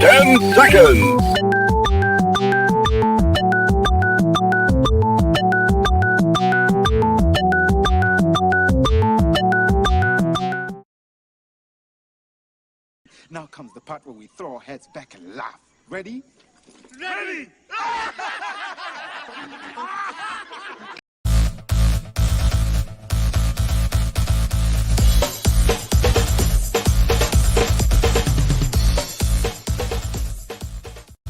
10 seconds. Now comes the part where we throw our heads back and laugh. Ready? Ready!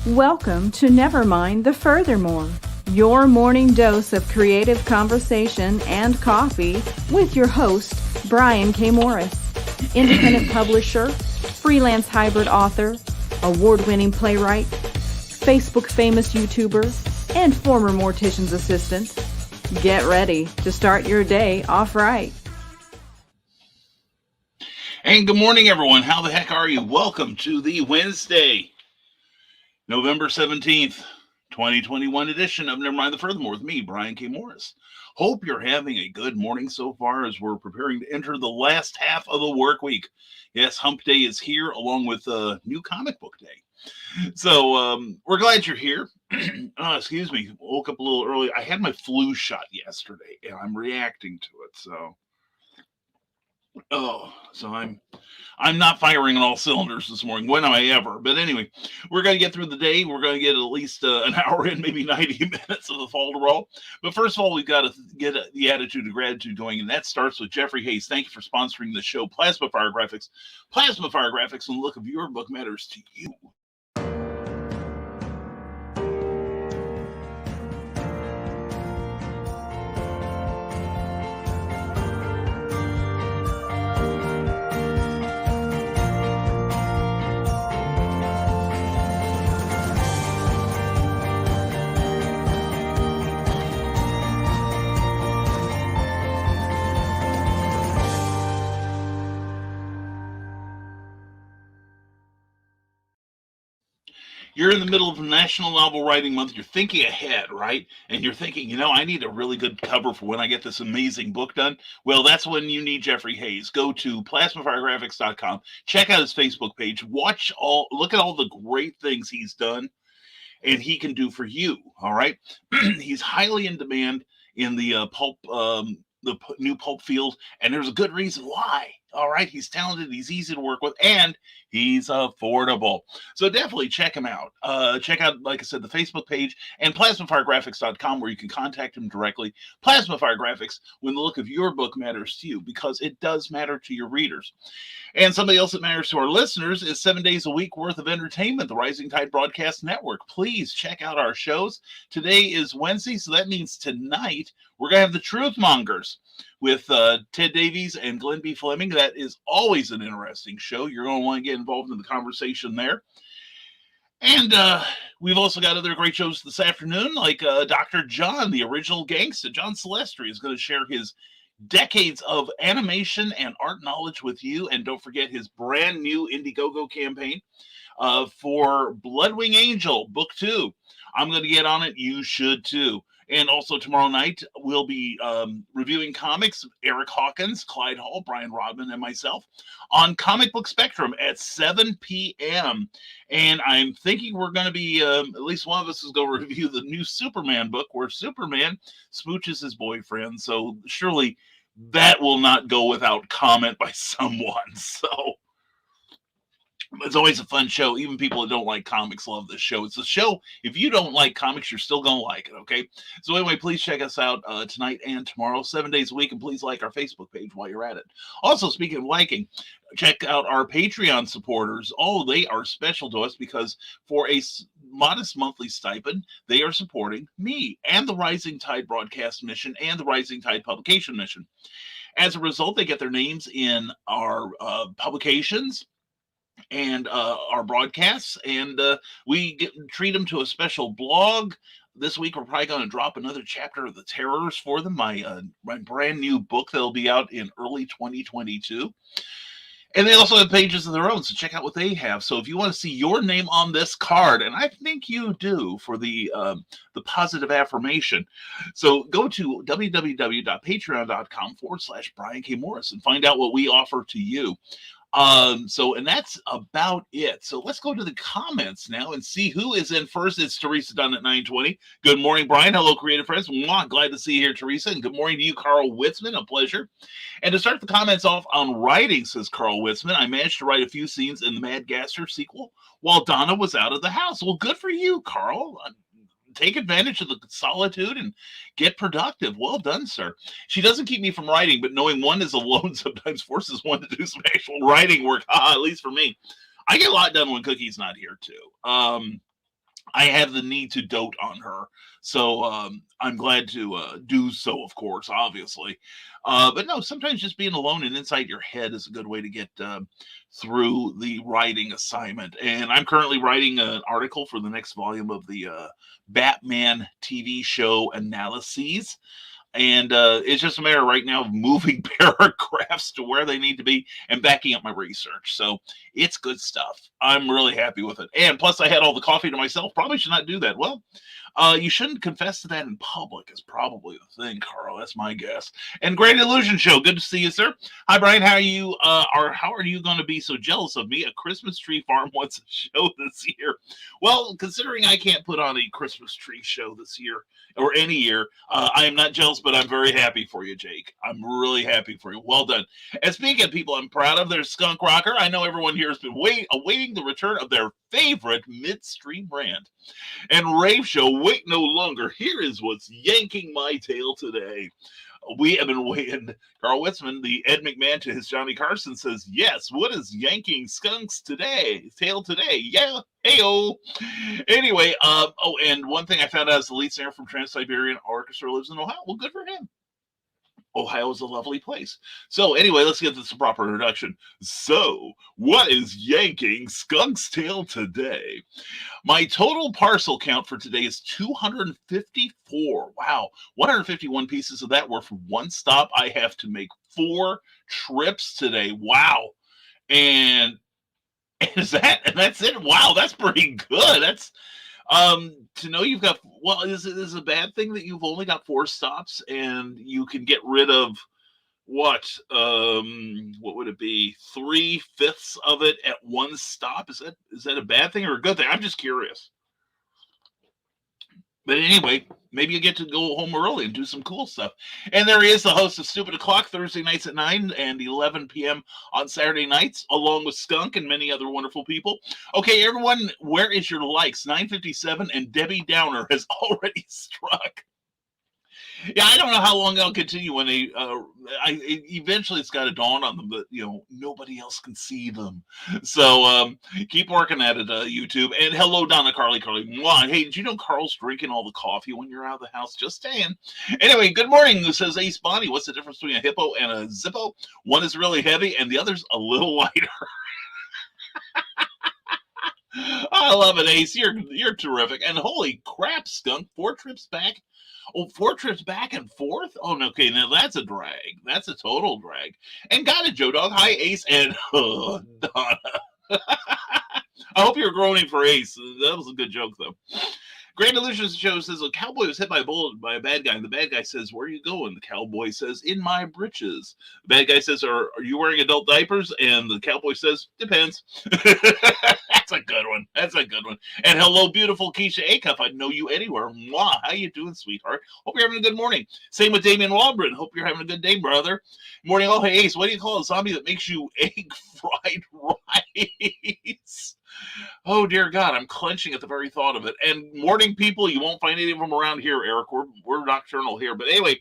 Welcome to Never Mind the Furthermore, your morning dose of creative conversation and coffee with your host, Brian K. Morris, independent publisher, freelance hybrid author, award-winning playwright, Facebook famous YouTuber, and former mortician's assistant. Get ready to start your day off right. And good morning, everyone. How the heck are you? Welcome to the Wednesday, November 17th, 2021 edition of Never Mind the Furthermore with me, Brian K. Morris. Hope you're having a good morning so far as we're preparing to enter the last half of the work week. Yes, Hump Day is here along with new comic book day. So we're glad you're here. Excuse me, woke up a little early. I had my flu shot yesterday and I'm reacting to it. So I'm not firing on all cylinders this morning. When am I ever? But anyway, we're going to get through the day. We're going to get at least an hour in, maybe 90 minutes of the fall to roll. But first of all, we've got to get the attitude of gratitude going, and that starts with Jeffrey Hayes. Thank you for sponsoring the show, Plasma Fire Graphics. Plasma Fire Graphics, when the look of your book matters to you. You're in the middle of National Novel Writing Month. You're thinking ahead, right? And you're thinking, I need a really good cover for when I get this amazing book done. Well, that's when you need Jeffrey Hayes. Go to plasmafiregraphics.com. Check out his Facebook page. Look at all the great things he's done and he can do for you. All right. He's highly in demand in the new pulp field, and there's a good reason why. All right, he's talented, he's easy to work with, and he's affordable. So definitely check him out. Check out, like I said, the Facebook page and plasmafiregraphics.com, where you can contact him directly. Plasma Fire Graphics, when the look of your book matters to you, because it does matter to your readers. And somebody else that matters to our listeners is 7 days a week worth of entertainment, the Rising Tide Broadcast Network. Please check out our shows. Today is Wednesday, so that means tonight we're going to have the Truth Mongers with Ted Davies and Glenn B. Fleming. That is always an interesting show. You're going to want to get involved in the conversation there. And we've also got other great shows this afternoon, like Dr. John, the original gangsta. John Celestri is going to share his decades of animation and art knowledge with you. And don't forget his brand new Indiegogo campaign for Bloodwing Angel, Book 2. I'm going to get on it. You should too. And also tomorrow night, we'll be reviewing comics, Eric Hawkins, Clyde Hall, Brian Rodman, and myself, on Comic Book Spectrum at 7 p.m. And I'm thinking we're going to be, at least one of us is going to review the new Superman book, where Superman smooches his boyfriend. So surely that will not go without comment by someone. So it's always a fun show. Even people that don't like comics love this show. It's a show, if you don't like comics, you're still going to like it, okay? So anyway, please check us out tonight and tomorrow, 7 days a week, and please like our Facebook page while you're at it. Also, speaking of liking, check out our Patreon supporters. Oh, they are special to us because for a modest monthly stipend, they are supporting me and the Rising Tide Broadcast Mission and the Rising Tide Publication Mission. As a result, they get their names in our publications and our broadcasts, and we treat them to a special blog. This week we're probably going to drop another chapter of The Terrors for them, my brand new book that'll be out in early 2022. And they also have pages of their own, so check out what they have. So if you want to see your name on this card, and I think you do for the positive affirmation, so go to www.patreon.com/Brian K. Morris and find out what we offer to you. And that's about it. So let's go to the comments now and see who is in first. It's Teresa Dunn at 9:20. Good morning, Brian. Hello, creative friends. Mwah, glad to see you here, Teresa. And good morning to you, Carl Witzman. A pleasure. And to start the comments off on writing, says Carl Witzman, I managed to write a few scenes in the Mad Gasser sequel while Donna was out of the house. Well, good for you, Carl. Take advantage of the solitude and get productive. Well done, sir. She doesn't keep me from writing, but knowing one is alone sometimes forces one to do some actual writing work. At least for me. I get a lot done when Cookie's not here, too. I have the need to dote on her. So I'm glad to do so, of course, obviously. But no, sometimes just being alone and inside your head is a good way to get through the writing assignment. And I'm currently writing an article for the next volume of the Batman TV show analyses. And it's just a matter right now of moving paragraphs to where they need to be and backing up my research. So it's good stuff. I'm really happy with it. And plus, I had all the coffee to myself. Probably should not do that. Well, you shouldn't confess to that in public is probably the thing, Carl. That's my guess. And Great Illusion Show. Good to see you, sir. Hi, Brian. How are you? How are you going to be so jealous of me? A Christmas tree farm wants a show this year. Well, considering I can't put on a Christmas tree show this year or any year, I am not jealous, but I'm very happy for you, Jake. I'm really happy for you. Well done. And speaking of people I'm proud of, there's Skunk Rocker. I know everyone here has been awaiting the return of their favorite midstream rant. And Rave Show, wait no longer. Here is what's yanking my tail today. We have been waiting. Carl Witzman, the Ed McMahon to his Johnny Carson, says, yes, what is yanking Skunk's tail today? Yeah, hey-o. Anyway, and one thing I found out is the lead singer from Trans-Siberian Orchestra lives in Ohio. Well, good for him. Ohio is a lovely place. So anyway, let's get this proper introduction. So, what is yanking Skunk's tail today? My total parcel count for today is 254. Wow. 151 pieces of that were for one stop. I have to make 4 trips today. Wow. And that's it? Wow, that's pretty good. That's to know you've got, well, is it a bad thing that you've only got 4 stops and you can get rid of what would it be? 3/5 of it at one stop? Is that a bad thing or a good thing? I'm just curious. But anyway, maybe you get to go home early and do some cool stuff. And there he is, the host of Stupid O'Clock, Thursday nights at 9 and 11 p.m. on Saturday nights, along with Skunk and many other wonderful people. Okay, everyone, where is your likes? 9:57, and Debbie Downer has already struck. Yeah, I don't know how long I'll continue when eventually it's got to dawn on them that, nobody else can see them. So keep working at it, YouTube. And hello, Donna, Carly. Mwah. Hey, did you know Carl's drinking all the coffee when you're out of the house? Just saying. Anyway, good morning, says Ace Bonnie. What's the difference between a hippo and a Zippo? One is really heavy and the other's a little lighter. I love it, Ace. You're terrific. And holy crap, Skunk, 4 trips back. Oh, 4 trips back and forth? Oh, no, okay, now that's a drag. That's a total drag. And got it, Joe Dog. Hi, Ace and Donna. I hope you're groaning for Ace. That was a good joke, though. Grand Illusions Show says a cowboy was hit by a bullet by a bad guy. And the bad guy says, where are you going? The cowboy says, in my britches. The bad guy says, are you wearing adult diapers? And the cowboy says, depends. That's a good one. That's a good one. And hello, beautiful Keisha Acuff. I'd know you anywhere. Mwah. How you doing, sweetheart? Hope you're having a good morning. Same with Damian Waldron. Hope you're having a good day, brother. Morning. Oh, hey, Ace, what do you call a zombie that makes you egg fried rice? Oh, dear God, I'm clenching at the very thought of it. And morning people, you won't find any of them around here, Eric. We're nocturnal here. But anyway,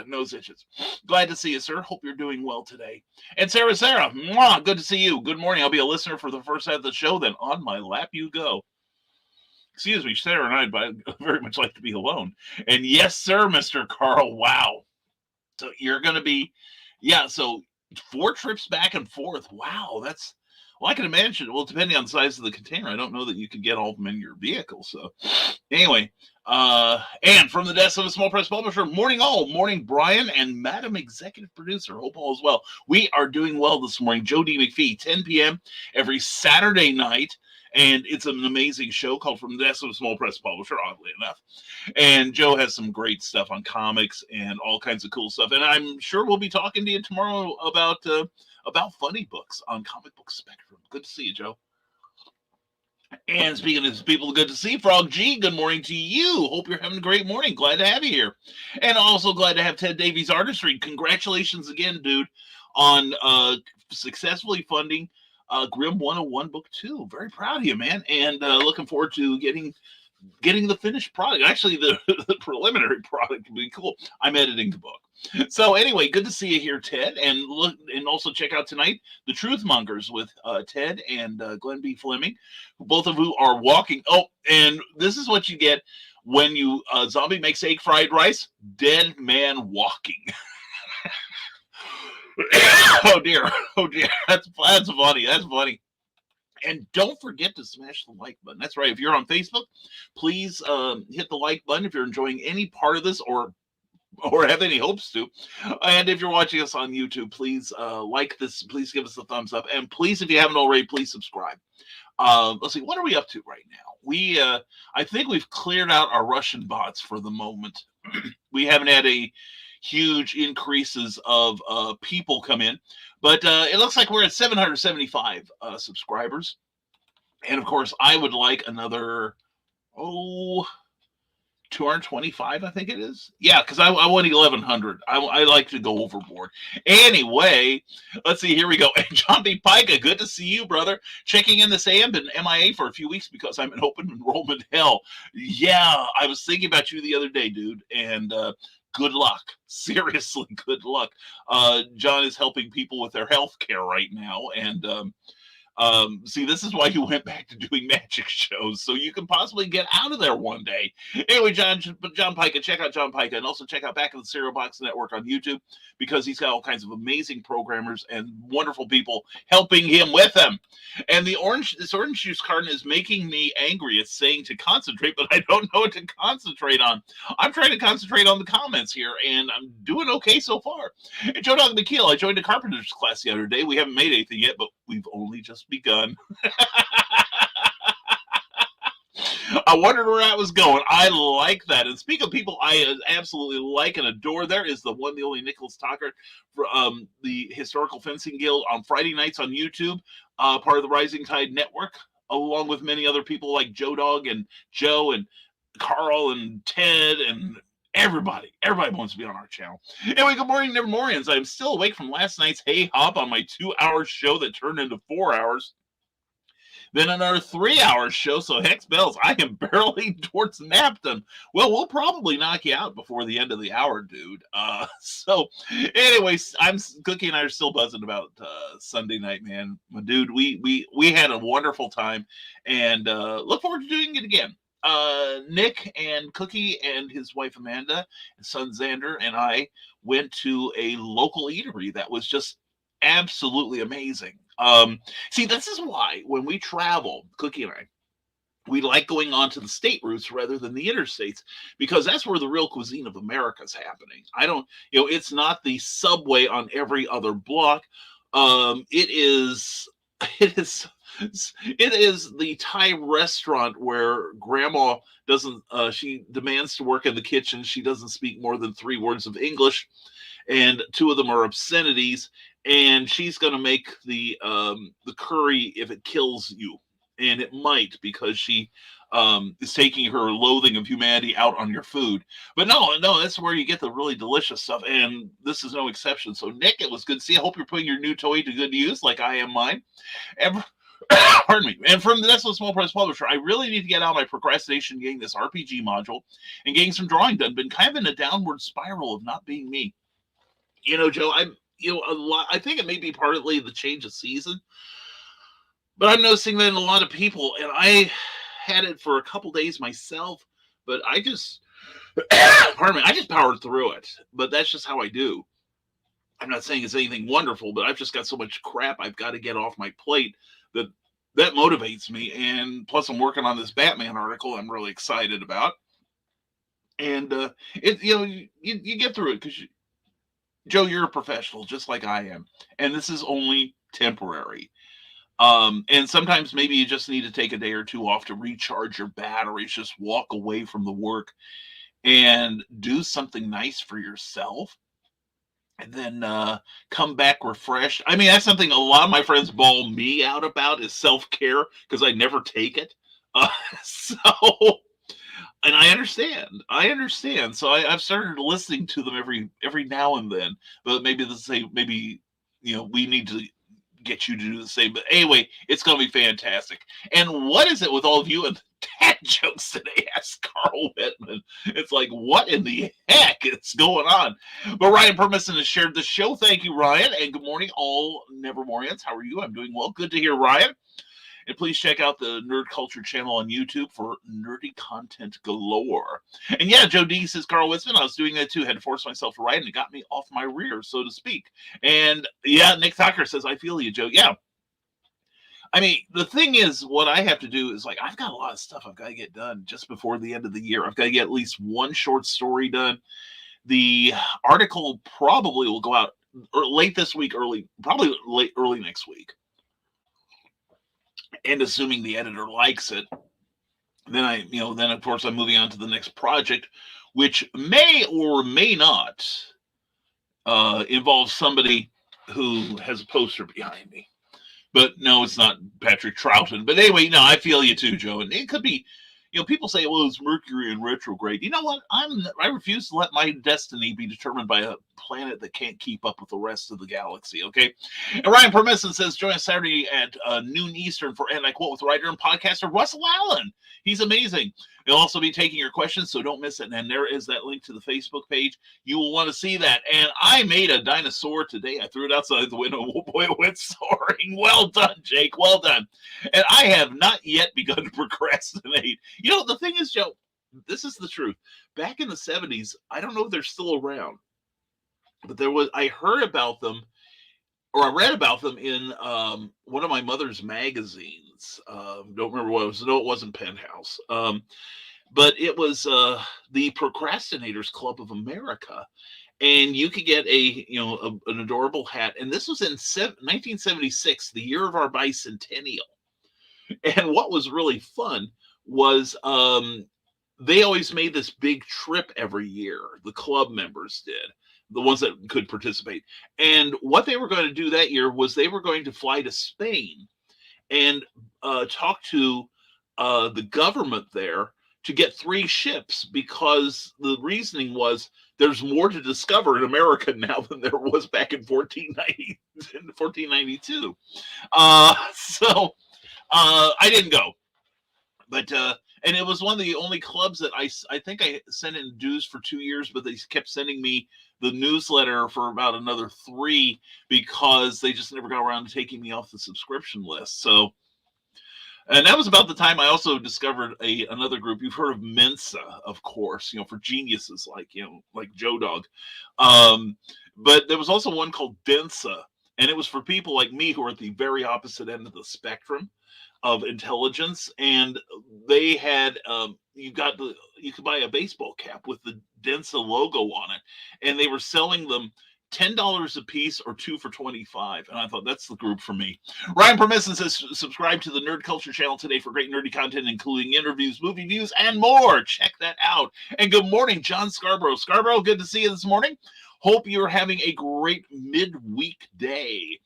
nose itches. Glad to see you, sir. Hope you're doing well today. And Sarah, mwah, good to see you. Good morning. I'll be a listener for the first half of the show. Then on my lap you go. Excuse me, Sarah and I'd very much like to be alone. And yes, sir, Mr. Carl. Wow. So you're going to be, so 4 trips back and forth. Wow, that's, well, I can imagine. Well, depending on the size of the container, I don't know that you could get all of them in your vehicle. So anyway, and from the desk of a small press publisher, morning all, morning Brian and Madam Executive Producer. Hope all is well. We are doing well this morning. Joe D. McPhee, 10 p.m. every Saturday night. And it's an amazing show called From the Desk of a Small Press Publisher, oddly enough. And Joe has some great stuff on comics and all kinds of cool stuff. And I'm sure we'll be talking to you tomorrow about about funny books on Comic Book Spectrum. Good to see you, Joe. And speaking of people good to see, Frog G, good morning to you. Hope you're having a great morning. Glad to have you here. And also glad to have Ted Davies Artistry. Congratulations again, dude, on successfully funding Grimm 101 Book 2. Very proud of you, man. And looking forward to getting the finished product. Actually, the preliminary product will be cool. I'm editing the book. So anyway, good to see you here, Ted. And look, and also check out tonight The Truth Mongers with Ted and Glenn B. Fleming, both of who are walking. Oh, and this is what you get when you zombie makes egg fried rice. Dead man walking. Oh dear. That's funny. That's funny. And don't forget to smash the like button. That's right. If you're on Facebook, please hit the like button if you're enjoying any part of this or have any hopes to. And if you're watching us on YouTube, please like this. Please give us a thumbs up. And please, if you haven't already, please subscribe. Let's see. What are we up to right now? I think we've cleared out our Russian bots for the moment. We haven't had a huge increases of people come in. But it looks like we're at 775 subscribers. And, of course, I would like another, 225, I think it is. Yeah, because I want 1,100. I like to go overboard. Anyway, let's see. Here we go. And John B. Pica, good to see you, brother. Checking in this AM, been MIA for a few weeks because I'm in open enrollment hell. Yeah, I was thinking about you the other day, dude. And good luck. Seriously, good luck. John is helping people with their health care right now. And see, this is why you went back to doing magic shows, so you can possibly get out of there one day. Anyway, John Pica, check out John Pica, and also check out Back of the Cereal Box Network on YouTube, because he's got all kinds of amazing programmers and wonderful people helping him with them. And this orange juice carton is making me angry. It's saying to concentrate, but I don't know what to concentrate on. I'm trying to concentrate on the comments here, and I'm doing okay so far. And Joe Dog McKeel, I joined a carpenter's class the other day. We haven't made anything yet, but we've only just begun. I wondered where I was going. I like that. And speaking of people I absolutely like and adore, there is the one, the only Nicholas Tucker for the Historical Fencing Guild on Friday nights on YouTube, part of the Rising Tide Network, along with many other people like Joe Dog and Joe and Carl and Ted and everybody wants to be on our channel. Anyway, good morning, Nevermorians. I'm still awake from last night's Hey Hop on my 2-hour show that turned into 4 hours. Then another 3-hour show, so hex bells, I am barely towards napdom. Well, we'll probably knock you out before the end of the hour, dude. So, anyways, Cookie and I are still buzzing about Sunday night, man. Dude, we had a wonderful time, and look forward to doing it again. Nick and Cookie and his wife Amanda, his son Xander, and I went to a local eatery that was just absolutely amazing. See, this is why when we travel, Cookie and I, we like going on to the state routes rather than the interstates, because that's where the real cuisine of America is happening. It's not the subway on every other block. It is the Thai restaurant where grandma doesn't, she demands to work in the kitchen. She doesn't speak more than 3 words of English, and 2 of them are obscenities. And she's going to make the curry if it kills you. And it might, because she is taking her loathing of humanity out on your food. But no, that's where you get the really delicious stuff. And this is no exception. So, Nick, it was good to see you. I hope you're putting your new toy to good use, like I am mine. Pardon me. And from the Nestle Small Press Publisher, I really need to get out my procrastination getting this RPG module and getting some drawing done. Been kind of in a downward spiral of not being me. Joe, I think it may be partly the change of season, but I'm noticing that in a lot of people, and I had it for a couple days myself, but I just powered through it. But that's just how I do. I'm not saying it's anything wonderful, but I've just got so much crap I've got to get off my plate that motivates me. And plus, I'm working on this Batman article I'm really excited about. And you get through it because Joe, you're a professional, just like I am. And this is only temporary. And sometimes maybe you just need to take a day or 2 off to recharge your batteries, just walk away from the work and do something nice for yourself. and then come back refreshed. I mean, that's something a lot of my friends bawl me out about is self-care because I never take it. Uh, so, and I understand. I understand. So I've started listening to them every now and then. But maybe maybe we need to get you to do the same. But anyway, it's going to be fantastic. And what is it with all of you and dad jokes today? Asked Carl Whitman. It's like, what in the heck is going on? But Ryan Permisson has shared the show. Thank you, Ryan. And good morning, all Nevermorians. How are you? I'm doing well. Good to hear, Ryan. And please check out the Nerd Culture channel on YouTube for nerdy content galore. And yeah, Joe D says, Carl Witzman, I was doing that too. Had to force myself to write, and it got me off my rear, so to speak. And yeah, Nick Thacker says, I feel you, Joe. Yeah. I mean, the thing is, what I have to do is, like, I've got a lot of stuff I've got to get done just before the end of the year. I've got to get at least one short story done. The article probably will go out late this week, probably early next week. And assuming the editor likes it, then then of course I'm moving on to the next project, which may or may not involve somebody who has a poster behind me. But no, it's not Patrick Troughton. But anyway, no, I feel you too, Joe. And it could be, people say, well, it's Mercury in retrograde. You know what? I refuse to let my destiny be determined by a planet that can't keep up with the rest of the galaxy, okay? And Ryan Permisson says, join us Saturday at noon Eastern for, and I quote, with writer and podcaster Russell Allen. He's amazing. He'll also be taking your questions, so don't miss it. And there is that link to the Facebook page. You will want to see that. And I made a dinosaur today. I threw it outside the window. Oh boy, it went soaring. Well done, Jake. Well done. And I have not yet begun to procrastinate. The thing is, Joe, this is the truth. Back in the 70s, I don't know if they're still around, but I heard about them, or I read about them in one of my mother's magazines. Don't remember what it was. No, it wasn't Penthouse. But it was the Procrastinators Club of America. And you could get an adorable hat. And this was in 1976, the year of our bicentennial. And what was really fun was they always made this big trip every year. The club members did, the ones that could participate. And what they were going to do that year was they were going to fly to Spain and talk to the government there to get 3 ships, because the reasoning was there's more to discover in America now than there was back in 1492. So I didn't go. But and it was one of the only clubs that I think I sent in dues for 2 years, but they kept sending me the newsletter for about another 3 because they just never got around to taking me off the subscription list. So, and that was about the time I also discovered another group. You've heard of Mensa, of course, for geniuses like Joe Dog. But there was also one called Densa, and it was for people like me who are at the very opposite end of the spectrum of intelligence. And they had you could buy a baseball cap with the Densa logo on it, and they were selling them $10 a piece or 2 for $25. And I thought, that's the group for me. Ryan Permisson says, subscribe to the Nerd Culture channel today for great nerdy content, including interviews, movie views, and more. Check that out. And good morning, John Scarborough. Scarborough, good to see you this morning. Hope you're having a great midweek day.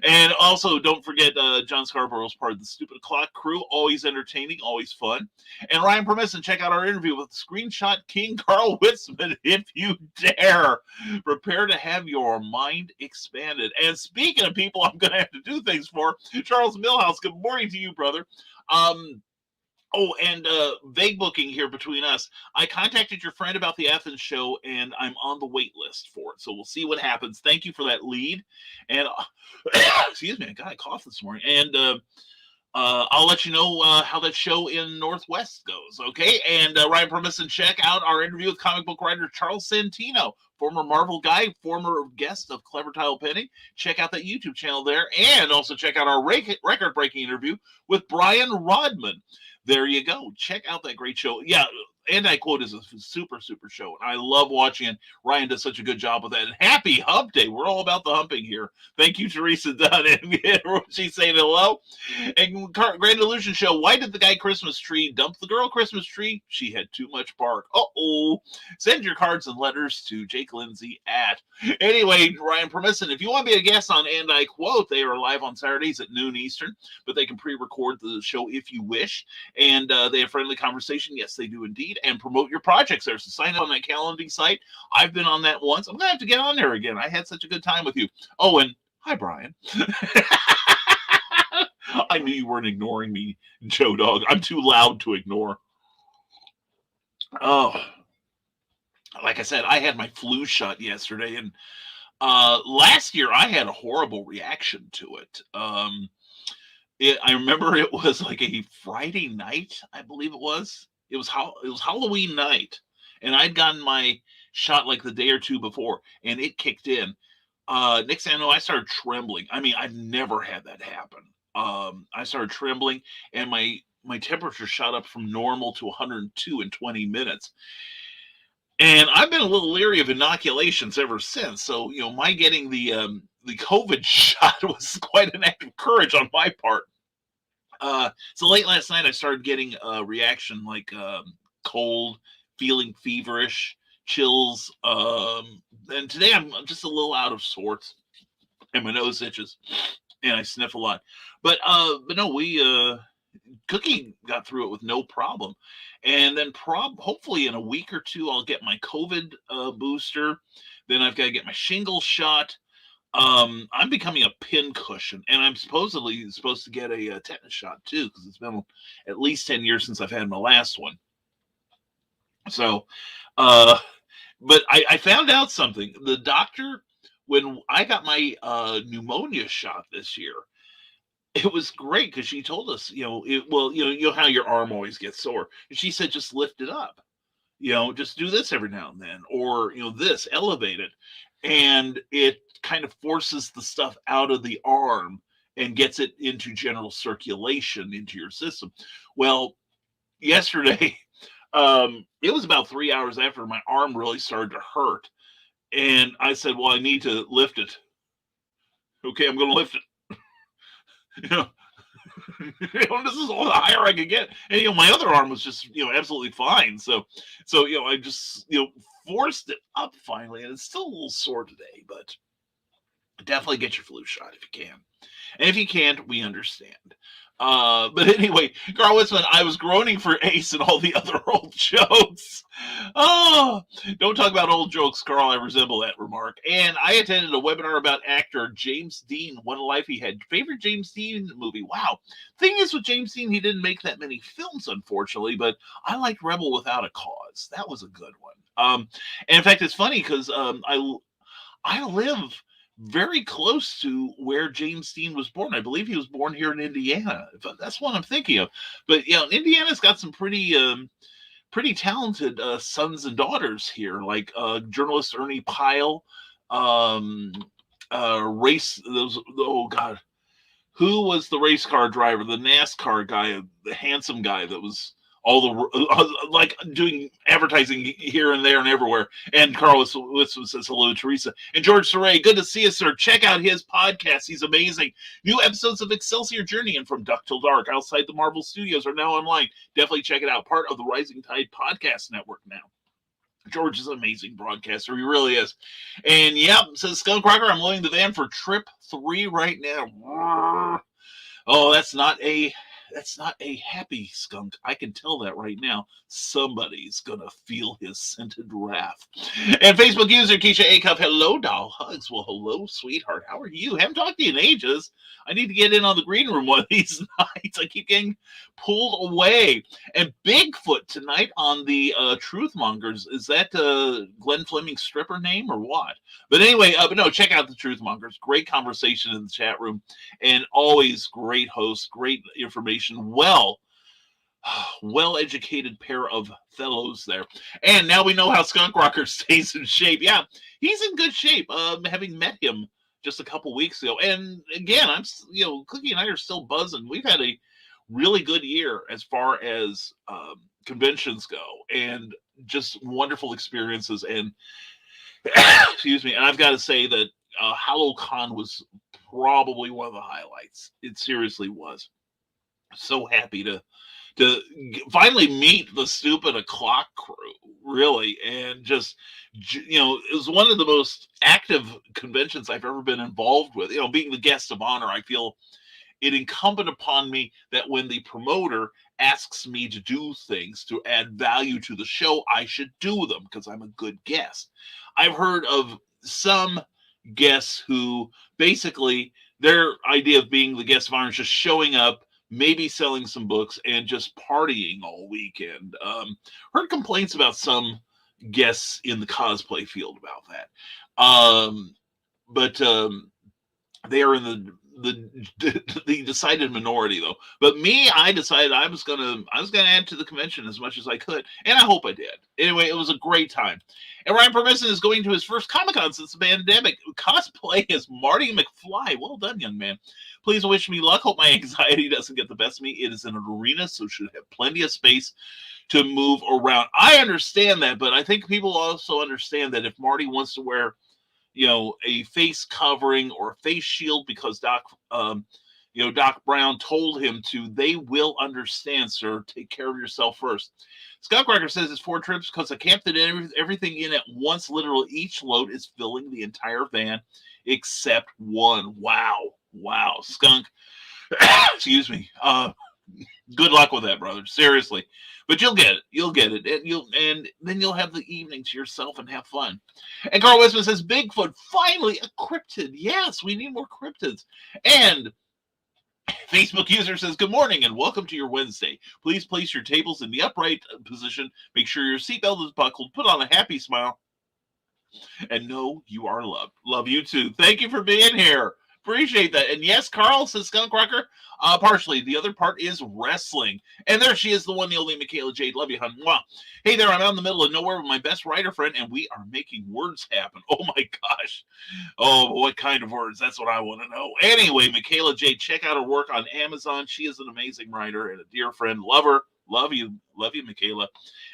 And also, don't forget, John Scarborough is part of the Stupid Clock crew. Always entertaining, always fun. And Ryan Permisson, check out our interview with Screenshot King Carl Witzman if you dare. Prepare to have your mind expanded. And speaking of people I'm going to have to do things for, Charles Millhouse, good morning to you, brother. Oh, and vague booking here between us. I contacted your friend about the Athens show, and I'm on the wait list for it. So we'll see what happens. Thank you for that lead. And excuse me, I got a cough this morning. And I'll let you know how that show in Northwest goes, okay? And Ryan Permisson, check out our interview with comic book writer Charles Santino, former Marvel guy, former guest of Clever Tile Penning. Check out that YouTube channel there. And also check out our record-breaking interview with Brian Rodman. There you go. Check out that great show. Yeah, Anti-Quote is a super, super show. And I love watching it. Ryan does such a good job with that. And happy Hump Day. We're all about the humping here. Thank you, Teresa Dunn. And she's saying hello. And Grand Illusion Show. Why did the guy Christmas tree dump the girl Christmas tree? She had too much bark. Uh-oh. Send your cards and letters to Jake Lindsay at. Anyway, Ryan Permisson, if you want to be a guest on Anti-Quote, they are live on Saturdays at noon Eastern, but they can pre-record the show if you wish. And they have friendly conversation. Yes, they do indeed. And promote your projects there. So sign up on that calendaring site. I've been on that once. I'm going to have to get on there again. I had such a good time with you. Oh, and hi, Brian. I knew you weren't ignoring me, Joe Dog. I'm too loud to ignore. Oh, like I said, I had my flu shot yesterday, and last year I had a horrible reaction to it. I remember it was like a Friday night, I believe it was. It was Halloween night, and I'd gotten my shot like the day or two before, and it kicked in. Next thing I know, I started trembling. I mean, I've never had that happen. I started trembling, and my temperature shot up from normal to 102 in 20 minutes. And I've been a little leery of inoculations ever since. So, my getting the COVID shot was quite an act of courage on my part. So late last night, I started getting a reaction like cold, feeling feverish, chills. And today I'm just a little out of sorts, and my nose itches, and I sniff a lot. But no, Cookie got through it with no problem. And then hopefully in a week or two, I'll get my COVID booster. Then I've got to get my shingles shot. I'm becoming a pincushion, and I'm supposed to get a tetanus shot too, because it's been at least 10 years since I've had my last one. So, but I found out something. The doctor, when I got my pneumonia shot this year, it was great because she told us, you know how your arm always gets sore. And she said, just lift it up, just do this every now and then, or, this, elevate it. And it kind of forces the stuff out of the arm and gets it into general circulation into your system. Well, yesterday, it was about 3 hours after my arm really started to hurt. And I said, well, I need to lift it. Okay, I'm going to lift it. This is all the higher I could get. And, my other arm was just, absolutely fine. So, I just, forced it up finally. And it's still a little sore today, but definitely get your flu shot if you can. And if you can't, we understand. But anyway, Carl Witzman, I was groaning for Ace and all the other old jokes. Oh, don't talk about old jokes, Carl. I resemble that remark. And I attended a webinar about actor James Dean. What a life he had. Favorite James Dean movie? Wow. Thing is with James Dean, he didn't make that many films, unfortunately, but I liked Rebel Without a Cause. That was a good one. And in fact, it's funny because I live very close to where James Dean was born. I believe he was born here in Indiana. That's what I'm thinking of. But Indiana's got some pretty talented sons and daughters here, like journalist Ernie Pyle, who was the race car driver, the NASCAR guy, the handsome guy that was all the like doing advertising here and there and everywhere. And Carlos Witzman says hello, Teresa. And George Saray, good to see you, sir. Check out his podcast. He's amazing. New episodes of Excelsior Journey and From Dusk Till Dark outside the Marvel Studios are now online. Definitely check it out. Part of the Rising Tide Podcast Network now. George is an amazing broadcaster. He really is. And yep, says Skunk Rocker, I'm loading the van for trip 3 right now. Oh, that's not a happy skunk. I can tell that right now. Somebody's gonna feel his scented wrath. And Facebook user Keisha Acuff, hello, doll hugs. Well, hello, sweetheart. How are you? Haven't talked to you in ages. I need to get in on the green room one of these nights. I keep getting pulled away. And Bigfoot tonight on the Truth Mongers. Is that Glenn Fleming's stripper name or what? But anyway, but no, check out the Truth Mongers. Great conversation in the chat room, and always great hosts, great information. Well-educated pair of fellows there. And now we know how Skunk Rocker stays in shape. Yeah, he's in good shape. Having met him just a couple weeks ago. And again, Cookie and I are still buzzing. We've had a really good year as far as conventions go, and just wonderful experiences. And excuse me, and I've got to say that HalloCon was probably one of the highlights. It seriously was. So happy to finally meet the stupid o'clock crew, really, and just it was one of the most active conventions I've ever been involved with. Being the guest of honor, I feel it incumbent upon me that when the promoter asks me to do things to add value to the show, I should do them because I'm a good guest. I've heard of some guests who basically their idea of being the guest of honor is just showing up, maybe selling some books, and just partying all weekend. Heard complaints about some guests in the cosplay field about that. But they are in the decided minority, though. But me, I decided I was gonna add to the convention as much as I could, and I hope I did. Anyway, it was a great time. And Ryan Permisson is going to his first Comic-Con since the pandemic. Cosplay as Marty McFly. Well done, young man. Please wish me luck. Hope my anxiety doesn't get the best of me. It is in an arena, so should have plenty of space to move around. I understand that, but I think people also understand that if Marty wants to wear a face covering or a face shield because Doc Brown told him to, they will understand, sir. Take care of yourself first. Scott Cracker says it's 4 trips because I camped everything in at once. Literally, each load is filling the entire van except one. Wow, Skunk. Excuse me. Good luck with that, brother. Seriously. But you'll get it. And then you'll have the evening to yourself and have fun. And Carl Westman says, Bigfoot, finally a cryptid. Yes, we need more cryptids. And Facebook user says, good morning and welcome to your Wednesday. Please place your tables in the upright position. Make sure your seatbelt is buckled. Put on a happy smile. And know you are loved. Love you too. Thank you for being here. Appreciate that. And yes, Carl says Skunk Rocker. Partially. The other part is wrestling. And there she is, the one, the only Michaela Jade. Love you, hon. Mwah. Hey there, I'm out in the middle of nowhere with my best writer friend, and we are making words happen. Oh my gosh. Oh, what kind of words? That's what I want to know. Anyway, Michaela Jade, check out her work on Amazon. She is an amazing writer and a dear friend. Love her. Love you, Michaela.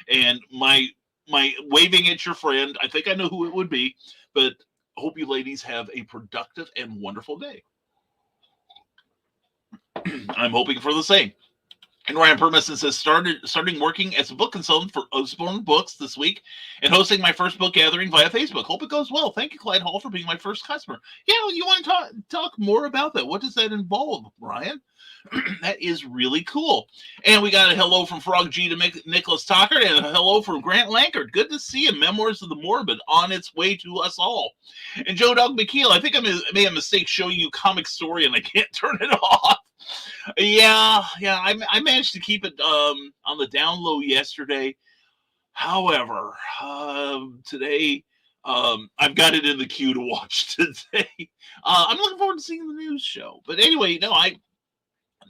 And my waving at your friend, I think I know who it would be, but hope you ladies have a productive and wonderful day. I'm hoping for the same. And Ryan Permisson says, starting working as a book consultant for Osborne Books this week and hosting my first book gathering via Facebook. Hope it goes well. Thank you, Clyde Hall, for being my first customer. Yeah, you want to talk more about that? What does that involve, Ryan? That is really cool. And we got a hello from Frog G to Nicholas Tucker and a hello from Grant Lankard. Good to see you. Memoirs of the Morbid on its way to us all. And Joe Dog McKeel, I think I made a mistake showing you Comic Story and I can't turn it off. Yeah, I managed to keep it on the down low yesterday. However, today I've got it in the queue to watch today. I'm looking forward to seeing the news show. But anyway,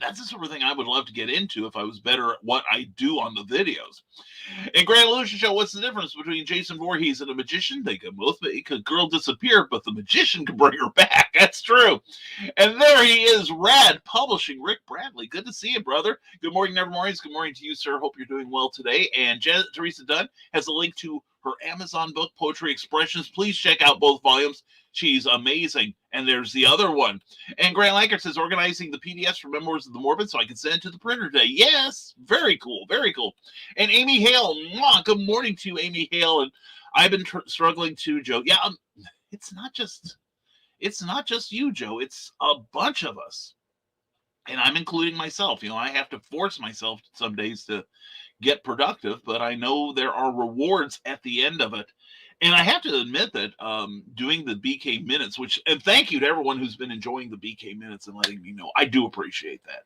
that's the sort of thing I would love to get into if I was better at what I do on the videos. And Grand Illusion Show, what's the difference between Jason Voorhees and a magician? They can both make a girl disappear, but the magician can bring her back. That's true. And there he is, Rad Publishing, Rick Bradley. Good to see you, brother. Good morning, Nevermornings. Good morning to you, sir. Hope you're doing well today. And Teresa Dunn has a link to her Amazon book, Poetry Expressions. Please check out both volumes. She's amazing. And there's the other one. And Grant Lankard says, organizing the PDFs for Memoirs of the Morbid so I can send it to the printer today. Yes, very cool, very cool. And Amy Hale, good morning to you, Amy Hale. And I've been struggling too, Joe. Yeah, it's not just you, Joe. It's a bunch of us. And I'm including myself. I have to force myself some days to get productive, but I know there are rewards at the end of it. And I have to admit that doing the BK Minutes, and thank you to everyone who's been enjoying the BK Minutes and letting me know. I do appreciate that.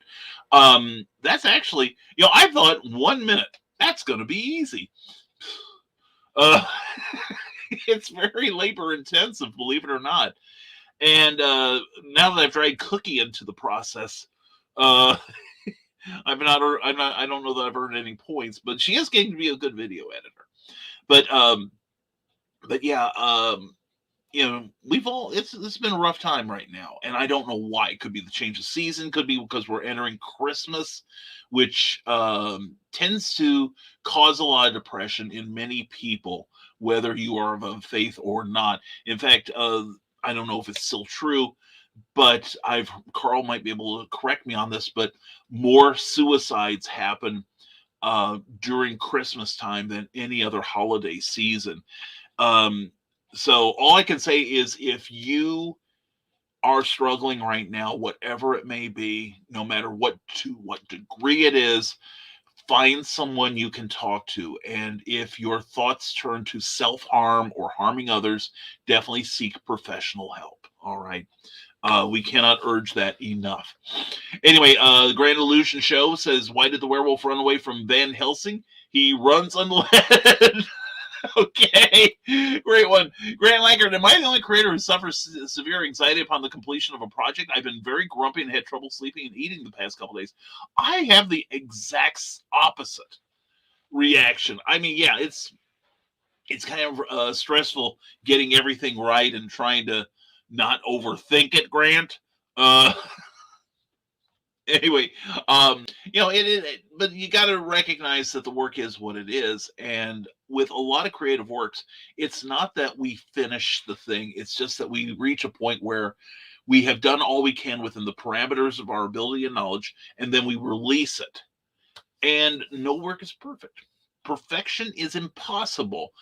That's actually, I thought 1 minute, that's going to be easy. It's very labor intensive, believe it or not. And now that I've dragged Cookie into the process, I don't know that I've earned any points, but she is getting to be a good video editor. But yeah, it's been a rough time right now, and I don't know why. It could be the change of season, could be because we're entering Christmas, which tends to cause a lot of depression in many people, whether you are of faith or not. In fact, I don't know if it's still true, but Carl might be able to correct me on this, but more suicides happen during Christmas time than any other holiday season. Um, so all I can say is if you are struggling right now, whatever it may be, no matter to what degree it is, find someone you can talk to. And if your thoughts turn to self-harm or harming others, definitely seek professional help. All right. We cannot urge that enough. Anyway, the Grand Illusion Show says, why did the werewolf run away from Van Helsing? He runs on lead. Okay, great one. Grant Lankard, am I the only creator who suffers severe anxiety upon the completion of a project? I've been very grumpy and had trouble sleeping and eating the past couple days. I have the exact opposite reaction. I mean, yeah, it's kind of stressful getting everything right and trying to not overthink it, Grant. Uh, anyway, but you got to recognize that the work is what it is. And with a lot of creative works, it's not that we finish the thing. It's just that we reach a point where we have done all we can within the parameters of our ability and knowledge, and then we release it. And no work is perfect. Perfection is impossible.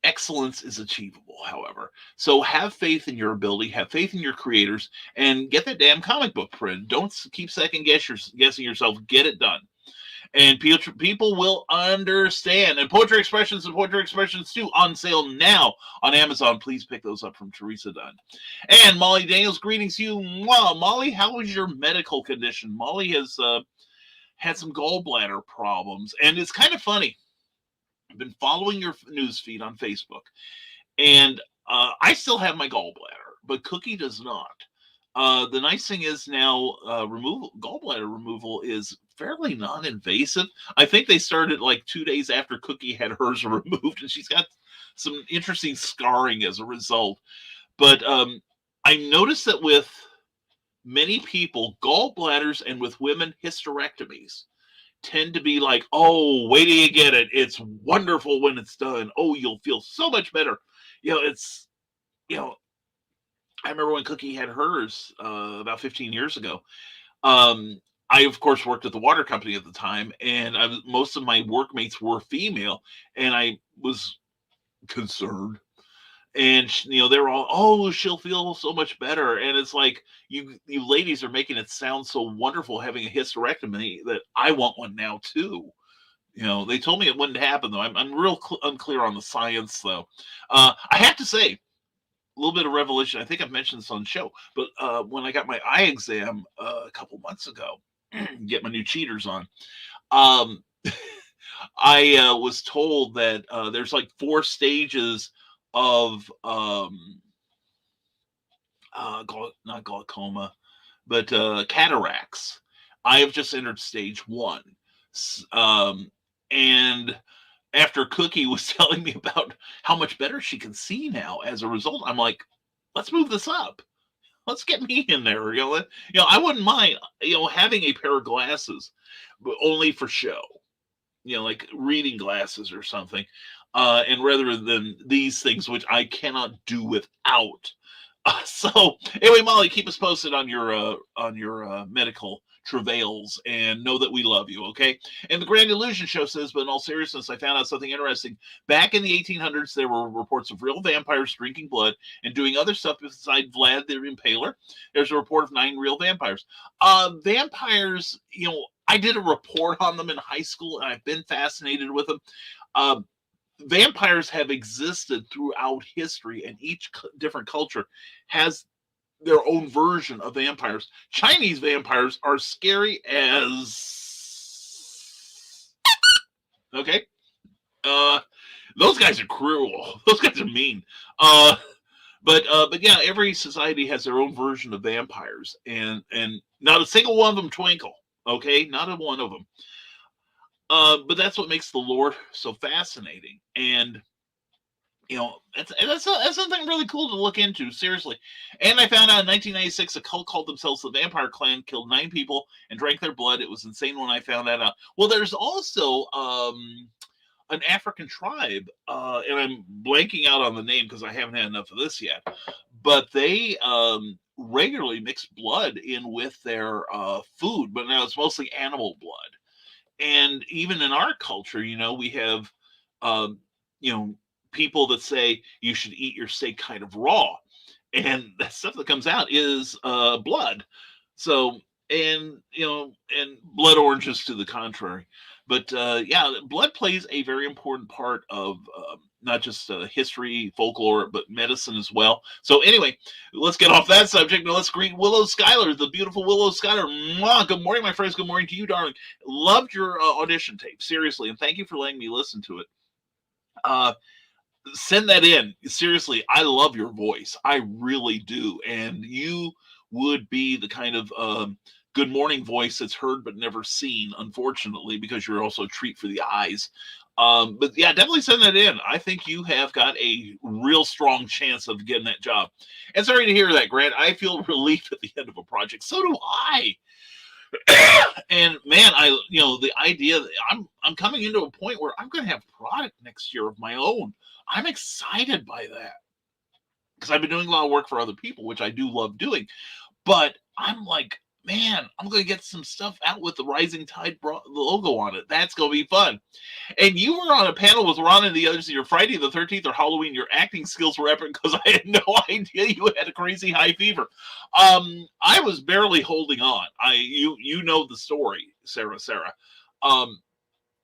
Excellence is achievable, however. So have faith in your ability, have faith in your creators, and get that damn comic book print. Don't keep second guessing yourself. Get it done. And people will understand. And Poetry Expressions and Poetry Expressions 2 on sale now on Amazon. Please pick those up from Teresa Dunn. And Molly Daniels, greetings to you. Wow, Molly, how is your medical condition? Molly has had some gallbladder problems. And it's kind of funny. I've been following your news feed on Facebook, and I still have my gallbladder, but Cookie does not. The nice thing is now gallbladder removal is fairly non-invasive. I think they started like 2 days after Cookie had hers removed, and she's got some interesting scarring as a result. But I noticed that with many people, gallbladders, and with women, hysterectomies tend to be like, oh, wait till you get it. It's wonderful when it's done. Oh, you'll feel so much better. It's, I remember when Cookie had hers about 15 years ago. I, of course, worked at the water company at the time, and most of my workmates were female, and I was concerned. And they were all, oh, she'll feel so much better. And it's like, you ladies are making it sound so wonderful having a hysterectomy that I want one now too. They told me it wouldn't happen though. I'm real unclear on the science though. I have to say, a little bit of revelation. I think I've mentioned this on the show, but when I got my eye exam a couple months ago, get my new cheaters on, I was told that there's like 4 stages of not glaucoma, but cataracts. I have just entered stage 1. And after Cookie was telling me about how much better she can see now as a result, I'm like, let's move this up. Let's get me in there. I wouldn't mind, having a pair of glasses, but only for show. Like reading glasses or something. And rather than these things, which I cannot do without. So anyway, Molly, keep us posted on your medical travails, and know that we love you, okay? And the Grand Illusion Show says, but in all seriousness, I found out something interesting. Back in the 1800s, there were reports of real vampires drinking blood and doing other stuff beside Vlad the Impaler. There's a report of 9 real vampires. Vampires, I did a report on them in high school, and I've been fascinated with them. Vampires have existed throughout history, and each different culture has their own version of vampires. Chinese vampires are scary as... Okay? Those guys are cruel. Those guys are mean. But yeah, every society has their own version of vampires, and not a single one of them twinkle. Okay? Not a one of them. But that's what makes the lore so fascinating. And That's something really cool to look into, seriously. And I found out in 1996 a cult called themselves the Vampire Clan, killed 9 people and drank their blood. It was insane when I found that out. Well, there's also an African tribe, and I'm blanking out on the name because I haven't had enough of this yet. But they regularly mix blood in with their food, but now it's mostly animal blood. And even in our culture, we have, um, you know, people that say you should eat your steak kind of raw, and that stuff that comes out is blood. So, and blood oranges to the contrary. But yeah, blood plays a very important part of not just history, folklore, but medicine as well. So anyway, let's get off that subject. Now let's greet Willow Schuyler, the beautiful Willow Schuyler. Mwah! Good morning, my friends. Good morning to you, darling. Loved your audition tape, seriously, and thank you for letting me listen to it. Send that in. Seriously, I love your voice. I really do. And you would be the kind of good morning voice that's heard but never seen, unfortunately, because you're also a treat for the eyes. But yeah, definitely send that in. I think you have got a real strong chance of getting that job. And sorry to hear that, Grant. I feel relief at the end of a project. So do I. And man, the idea that I'm coming into a point where I'm going to have product next year of my own. I'm excited by that because I've been doing a lot of work for other people, which I do love doing. But I'm like, man, I'm going to get some stuff out with the Rising Tide logo on it. That's going to be fun. And you were on a panel with Ron and the others your Friday the 13th or Halloween. Your acting skills were epic because I had no idea you had a crazy high fever. I was barely holding on. You know the story, Sarah.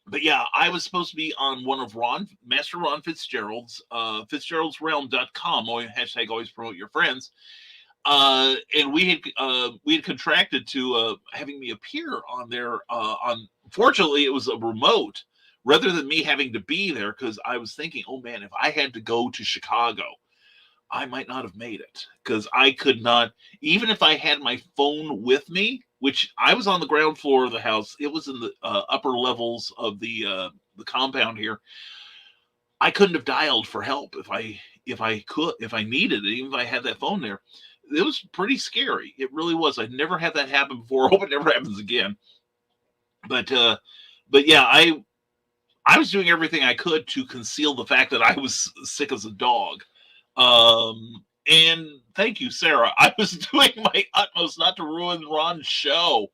But yeah, I was supposed to be on one of Master Ron Fitzgerald's, fitzgeraldsrealm.com, hashtag always promote your friends. And we had contracted to having me appear on there. Fortunately, it was a remote rather than me having to be there because I was thinking, oh man, if I had to go to Chicago, I might not have made it because I could not, even if I had my phone with me, which I was on the ground floor of the house. It was in the upper levels of the compound here. I couldn't have dialed for help if I needed it, even if I had that phone there. It was pretty scary. It really was. I'd never had that happen before. I hope it never happens again. But yeah, I was doing everything I could to conceal the fact that I was sick as a dog. And thank you, Sarah. I was doing my utmost not to ruin Ron's show.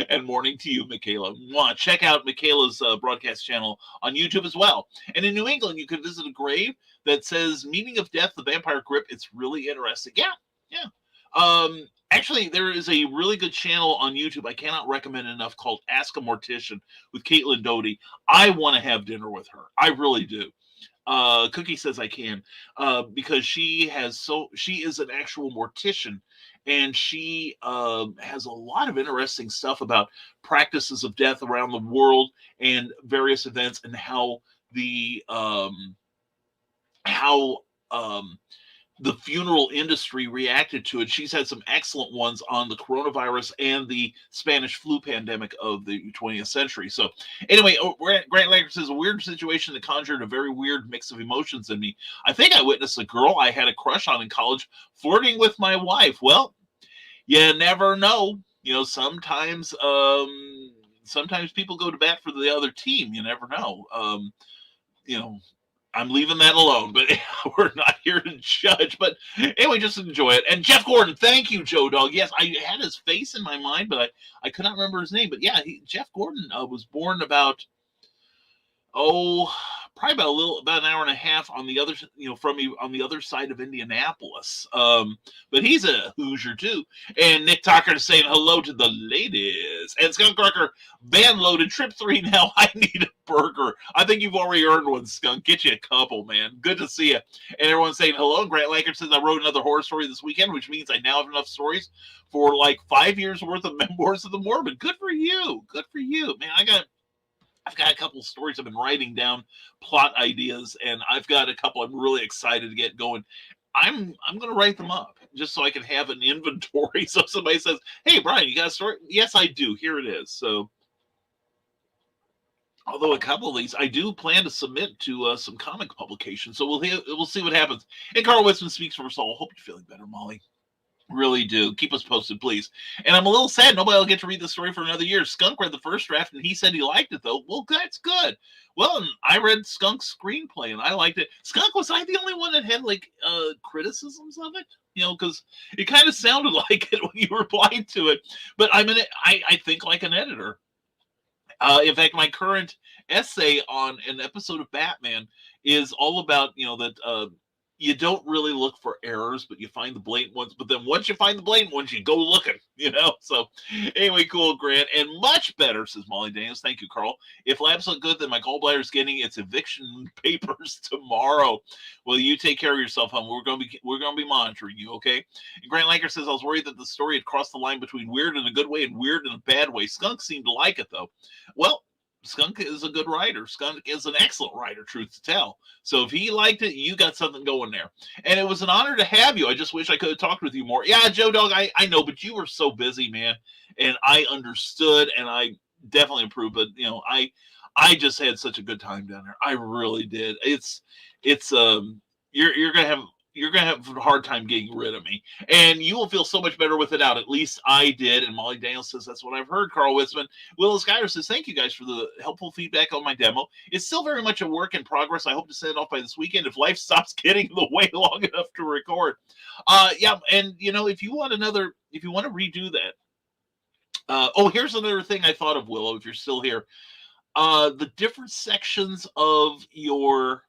And morning to you, Michaela. Check out Michaela's broadcast channel on YouTube as well. And in New England, you can visit a grave that says "Meaning of Death: The Vampire Grip." It's really interesting. Yeah. Actually, there is a really good channel on YouTube I cannot recommend enough called Ask a Mortician with Caitlin Doty. I want to have dinner with her. I really do. Cookie says I can because she is an actual mortician, and she has a lot of interesting stuff about practices of death around the world and various events and how the funeral industry reacted to it. She's had some excellent ones on the coronavirus and the Spanish flu pandemic of the 20th century. So anyway, Grant Langer says, a weird situation that conjured a very weird mix of emotions in me. I think I witnessed a girl I had a crush on in college flirting with my wife. Well, you never know. Sometimes people go to bat for the other team. You never know. I'm leaving that alone, but we're not here to judge. But anyway, just enjoy it. And Jeff Gordon, thank you, Joe Dog. Yes, I had his face in my mind, but I could not remember his name. But yeah, Jeff Gordon was born about, probably about an hour and a half on the other, from me on the other side of Indianapolis. But he's a Hoosier too. And Nick Tucker saying hello to the ladies. And Skunk Cracker, van loaded, trip 3 now. I need a burger. I think you've already earned one, Skunk. Get you a couple, man. Good to see you. And everyone's saying hello. And Grant Lankard says I wrote another horror story this weekend, which means I now have enough stories for like 5 years worth of Memoirs of the Morbid. Good for you. Good for you, man. I've got a couple of stories I've been writing down, plot ideas, and I've got a couple I'm really excited to get going. I'm going to write them up just so I can have an inventory. So if somebody says, hey, Brian, you got a story? Yes, I do. Here it is. So Although a couple of these, I do plan to submit to some comic publications, so we'll see what happens. And Carl Witzman speaks for us all. Hope you're feeling better, Molly. Really do. Keep us posted, please. And I'm a little sad nobody will get to read the story for another year. Skunk read the first draft, and he said he liked it, though. Well, that's good. Well, and I read Skunk's screenplay, and I liked it. Skunk, was I the only one that had, like, criticisms of it? Because it kind of sounded like it when you replied to it. But I think like an editor. In fact, my current essay on an episode of Batman is all about, that you don't really look for errors, but you find the blatant ones. But then once you find the blatant ones, you go looking, So anyway, cool, Grant. And much better, says Molly Daniels. Thank you, Carl. If labs look good, then my gallbladder's getting its eviction papers tomorrow. Well, you take care of yourself, hon. We're gonna be monitoring you, okay? And Grant Lanker says, I was worried that the story had crossed the line between weird in a good way and weird in a bad way. Skunk seemed to like it, though. Well, Skunk is a good writer. Skunk is an excellent writer, truth to tell. So if he liked it, you got something going there. And it was an honor to have you. I just wish I could have talked with you more. Yeah, Joe Dog, I know, but you were so busy, man. And I understood, and I definitely approved. But, I just had such a good time down there. I really did. You're gonna have a hard time getting rid of me, and you will feel so much better with it out. At least I did. And Molly Daniels says that's what I've heard. Carl Witzman, Willis Geyer says thank you guys for the helpful feedback on my demo. It's still very much a work in progress. I hope to send it off by this weekend if life stops getting in the way long enough to record. Yeah, and if you want to redo that. Here's another thing I thought of, Willow. If you're still here, the different sections of your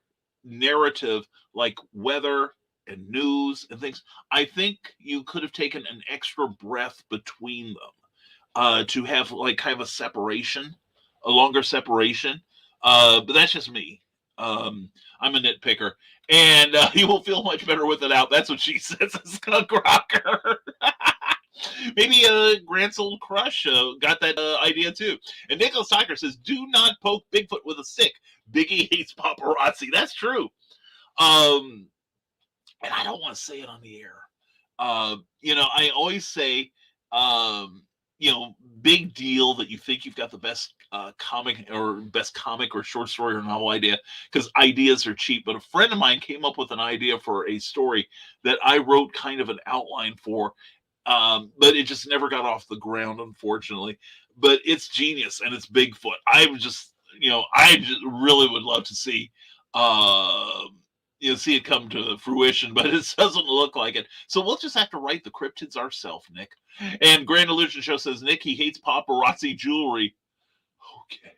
narrative, like weather and news and things, I think you could have taken an extra breath between them to have like kind of a longer separation. But that's just me. I'm a nitpicker, and you will feel much better with it out. That's what she says, Skunk Rocker. Maybe Grant's old crush got that idea too. And Nicholas Tucker says, do not poke Bigfoot with a stick. Biggie hates paparazzi. That's true. And I don't want to say it on the air. I always say, big deal that you think you've got the best comic or short story or novel idea, because ideas are cheap. But a friend of mine came up with an idea for a story that I wrote kind of an outline for, but it just never got off the ground, unfortunately. But it's genius, and it's Bigfoot. I just really would love to see see it come to fruition, but it doesn't look like it. So we'll just have to write the cryptids ourselves, Nick. And Grand Illusion Show says, Nick, he hates paparazzi jewelry. Okay.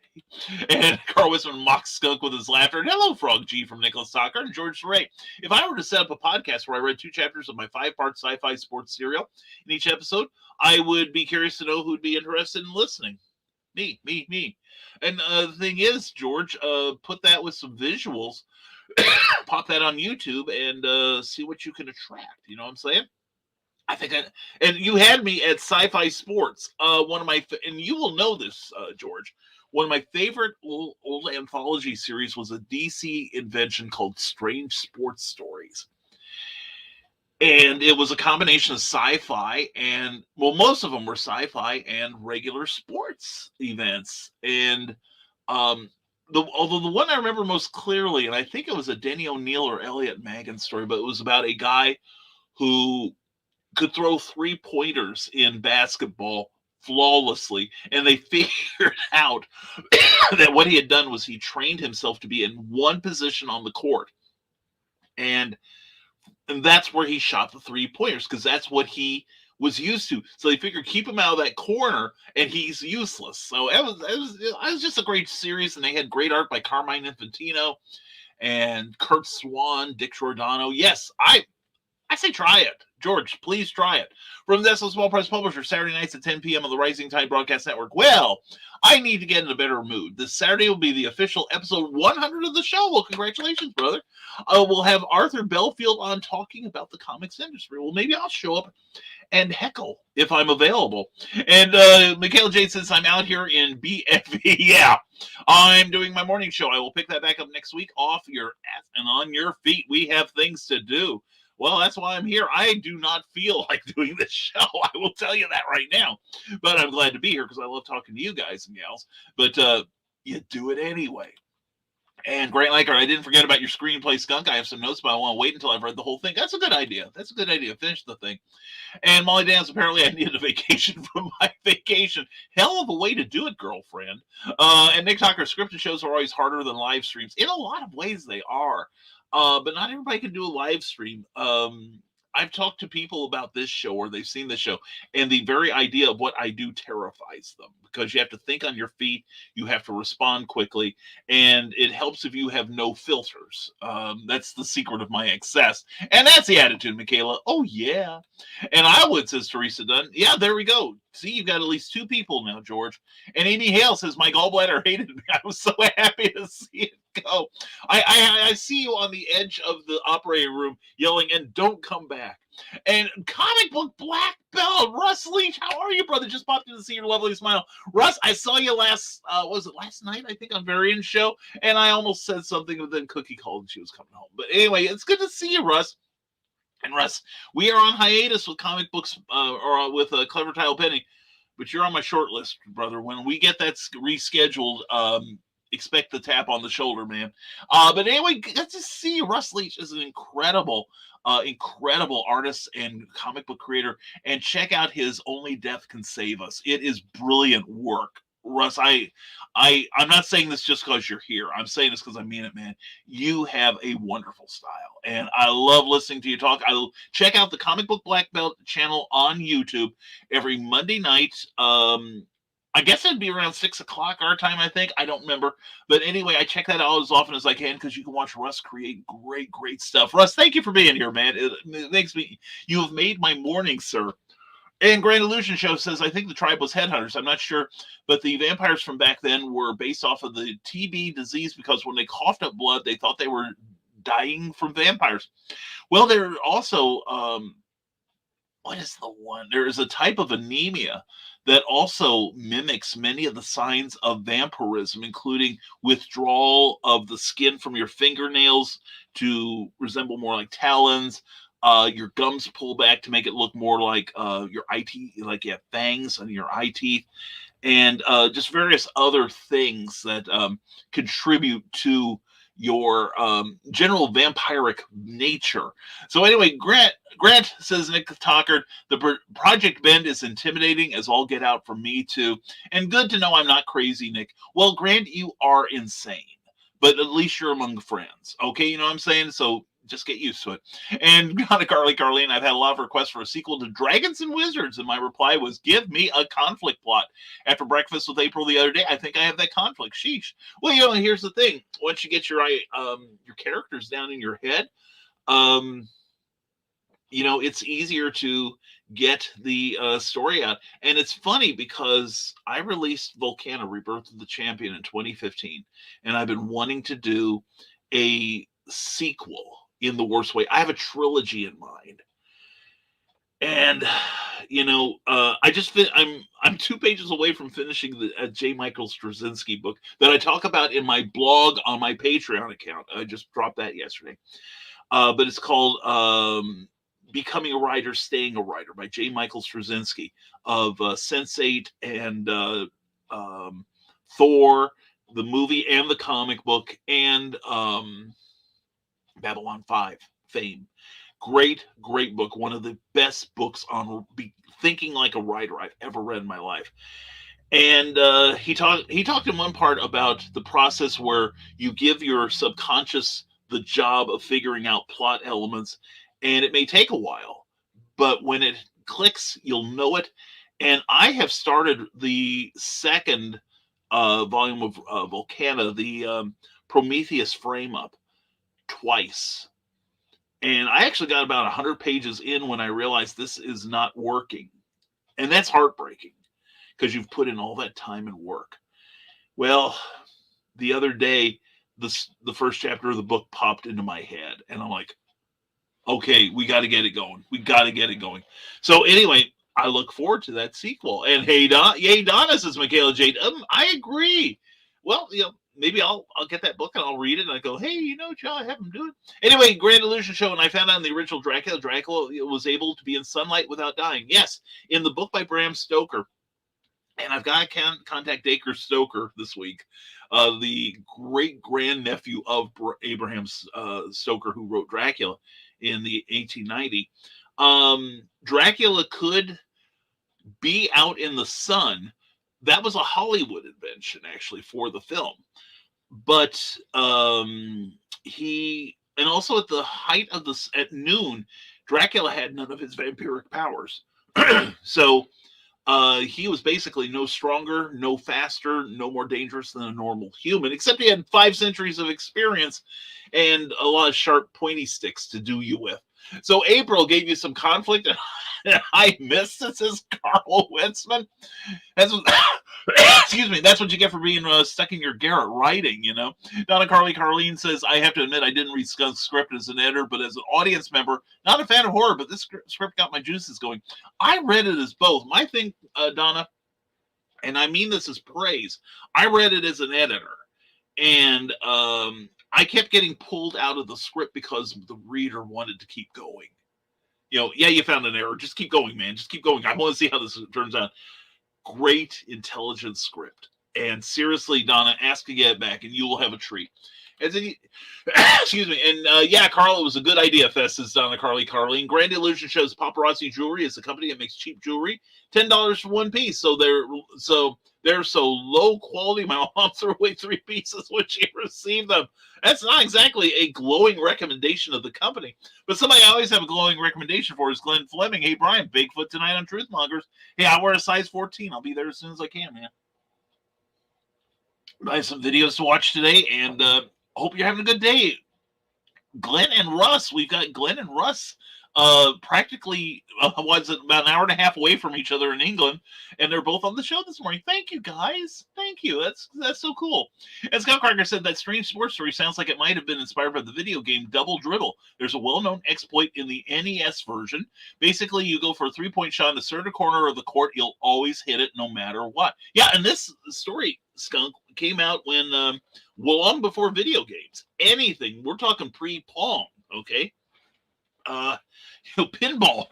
And Carl Wiseman mocks Skunk with his laughter. And hello, Frog G from Nicholas Tucker and George Ray. If I were to set up a podcast where I read 2 chapters of my 5-part sci-fi sports serial in each episode, I would be curious to know who'd be interested in listening. Me. And the thing is, George, put that with some visuals. Pop that on YouTube and see what you can attract. You know what I'm saying? I think and you had me at Sci-Fi Sports. One of my, and you will know this, George. One of my favorite old anthology series was a DC invention called Strange Sports Stories. And it was a combination of sci-fi and, well, most of them were sci-fi and regular sports events. And although the one I remember most clearly, and I think it was a Denny O'Neil or Elliot Magan story, but it was about a guy who could throw 3-pointers in basketball flawlessly. And they figured out that what he had done was he trained himself to be in one position on the court. And that's where he shot the 3-pointers, because that's what he was used to. So they figured keep him out of that corner and he's useless. So it was just a great series, and they had great art by Carmine Infantino and Kurt Swan, Dick Giordano. Yes, I say try it. George, please try it. From the Small Press Publisher, Saturday nights at 10 p.m. on the Rising Tide Broadcast Network. Well, I need to get in a better mood. This Saturday will be the official episode 100 of the show. Well, congratulations, brother. We'll have Arthur Belfield on talking about the comics industry. Well, maybe I'll show up and heckle if I'm available. And Michaela Jade says, I'm out here in BFE. Yeah, I'm doing my morning show. I will pick that back up next week. Off your ass and on your feet. We have things to do. Well, that's why I'm here. I do not feel like doing this show. I will tell you that right now. But I'm glad to be here because I love talking to you guys and gals. But you do it anyway. And Grant Laker, I didn't forget about your screenplay, Skunk. I have some notes, but I want to wait until I've read the whole thing. That's a good idea. That's a good idea. Finish the thing. And Molly Dance, apparently I needed a vacation from my vacation. Hell of a way to do it, girlfriend. And Nick Tucker, scripted shows are always harder than live streams. In a lot of ways, they are. But not everybody can do a live stream. I've talked to people about this show, or they've seen this show, and the very idea of what I do terrifies them, because you have to think on your feet, you have to respond quickly, and it helps if you have no filters. That's the secret of my success, and that's the attitude, Michaela. Oh, yeah. And I would, says Teresa Dunn. Yeah, there we go. See, you've got at least 2 people now, George. And Amy Hale says, my gallbladder hated me. I was so happy to see it go. I see you on the edge of the operating room yelling, and don't come back. And comic book black belt, Russ Leach, how are you, brother? Just popped in to see your lovely smile. Russ, I saw you last night, I think, on Varian's show, and I almost said something, but then Cookie called and she was coming home. But anyway, it's good to see you, Russ. And Russ, we are on hiatus with comic books, or with Clever Tile Penny, but you're on my short list, brother. When we get that rescheduled, expect the tap on the shoulder, man. But anyway, good to see you. Russ Leach is an incredible artist and comic book creator, and check out his Only Death Can Save Us. It is brilliant work. Russ, I'm not saying this just because you're here. I'm saying this because I mean it, man. You have a wonderful style, and I love listening to you talk. I'll check out the Comic Book Black Belt channel on YouTube every Monday night. I guess it'd be around 6 o'clock our time, I think. I don't remember. But anyway, I check that out as often as I can, because you can watch Russ create great stuff. Russ, thank you for being here, man. It makes me, you have made my morning, sir. And Grand Illusion Show says, I think the tribe was headhunters. I'm not sure, but the vampires from back then were based off of the TB disease, because when they coughed up blood, they thought they were dying from vampires. Well, they're also, what is the one? There is a type of anemia that also mimics many of the signs of vampirism, including withdrawal of the skin from your fingernails to resemble more like talons. Your gums pull back to make it look more like your eye teeth, like you have fangs on your eye teeth, and just various other things that contribute to your general vampiric nature. So anyway, Grant says, Nick Talkard, the Project Bend is intimidating as all get out for me too. And good to know I'm not crazy, Nick. Well, Grant, you are insane, but at least you're among friends. Okay, you know what I'm saying? So just get used to it. And Carlene, I've had a lot of requests for a sequel to Dragons and Wizards, and my reply was, give me a conflict plot. After breakfast with April the other day, I think I have that conflict. Sheesh. Well, you know, here's the thing. Once you get your characters down in your head, you know, it's easier to get the story out. And it's funny because I released Volcana, Rebirth of the Champion in 2015, and I've been wanting to do a sequel in the worst way. I have a trilogy in mind, and you know, I'm 2 pages away from finishing the J. Michael Straczynski book that I talk about in my blog on my Patreon account. I just dropped that yesterday, but it's called Becoming a Writer, Staying a Writer by J. Michael Straczynski of Sense8 and Thor, the movie and the comic book, and Babylon 5 fame. Great book. One of the best books on thinking like a writer I've ever read in my life. And he talked in one part about the process where you give your subconscious the job of figuring out plot elements, and it may take a while, but when it clicks, you'll know it. And I have started the second volume of Volcana, the Prometheus frame-up, twice. And I actually got about 100 pages in when I realized this is not working. And that's heartbreaking, because you've put in all that time and work. Well, the other day, the first chapter of the book popped into my head, and I'm like, okay, we got to get it going. We got to get it going. So anyway, I look forward to that sequel. And hey, Donna, says Michaela Jade. I agree. Well, you know, maybe I'll get that book and I'll read it and I go, hey, you know, Joe, I have him do it. Anyway, Grand Illusion Show, and I found out in the original Dracula was able to be in sunlight without dying. Yes, in the book by Bram Stoker, And I've got to contact Dacre Stoker this week, the great-grandnephew of Abraham Stoker, who wrote Dracula in the 1890. Dracula could be out in the sun. That was a Hollywood invention, actually, for the film. But and also at the height of at noon, Dracula had none of his vampiric powers. So he was basically no stronger, no faster, no more dangerous than a normal human, except he had 5 centuries of experience and a lot of sharp, pointy sticks to do you with. So April gave you some conflict, and I missed it, says Carl Witzman. Excuse me, that's what you get for being stuck in your garret writing, you know. Donna Carlene says, I have to admit I didn't read Skunk's script as an editor, but as an audience member, not a fan of horror, but this script got my juices going. I read it as both. My thing, Donna, and I mean this as praise, I read it as an editor, and I kept getting pulled out of the script because the reader wanted to keep going. You know, yeah, you found an error. Just keep going, man. Just keep going. I want to see how this turns out. Great, intelligent script. And seriously, Donna, ask to get it back, and you will have a treat. And then excuse me. And yeah, Carl, it was a good idea, Fest, says Donna Carlene. Grand Illusion shows Paparazzi Jewelry is a company that makes cheap jewelry, $10 for one piece. So they're so low quality. My mom threw away 3 pieces when she received them. That's not exactly a glowing recommendation of the company, but somebody I always have a glowing recommendation for is Glenn Fleming. Hey, Brian, Bigfoot tonight on Truth Mongers. Hey, I wear a size 14. I'll be there as soon as I can, man. I have some videos to watch today, and hope you're having a good day. Glenn and Russ, we've got Glenn and Russ practically about an hour and a half away from each other in England, and they're both on the show this morning. Thank you, guys. Thank you. That's so cool. And Scott Cracker said that strange sports story sounds like it might have been inspired by the video game Double Dribble. There's a well-known exploit in the NES version. Basically, you go for a 3-point shot in the center corner of the court. You'll always hit it no matter what. Yeah, and this story, Skunk, came out when long before video games. Anything. We're talking pre-Pong, okay? Pinball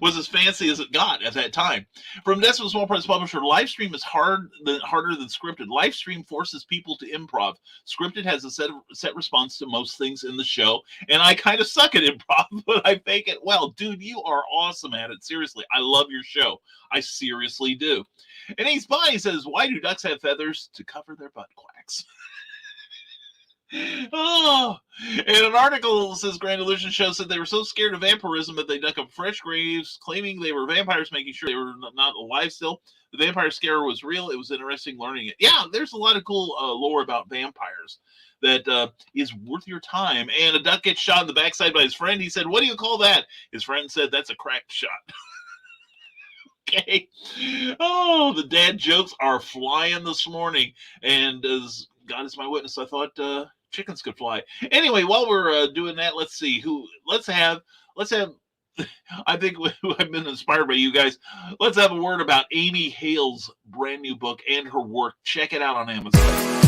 was as fancy as it got at that time. From Decimal Small Press Publisher, live stream is harder than scripted. Live stream forces people to improv. Scripted has a set response to most things in the show, and I kind of suck at improv, but I fake it well. Dude, you are awesome at it. Seriously, I love your show. I seriously do. And Ace Bonnie says, why do ducks have feathers? To cover their butt quacks. Oh, and an article says Grand Illusion Show said they were so scared of vampirism that they dug up fresh graves, claiming they were vampires, making sure they were not alive still. The vampire scare was real. It was interesting learning it. Yeah, there's a lot of cool lore about vampires that is worth your time. And a duck gets shot in the backside by his friend. He said, what do you call that? His friend said, that's a cracked shot. Okay. Oh, the dad jokes are flying this morning. And as God is my witness, I thought chickens could fly. Anyway, while we're doing that, let's see let's have I think I've been inspired by you guys. Let's have a word about Amy Hale's brand new book and her work. Check it out on Amazon.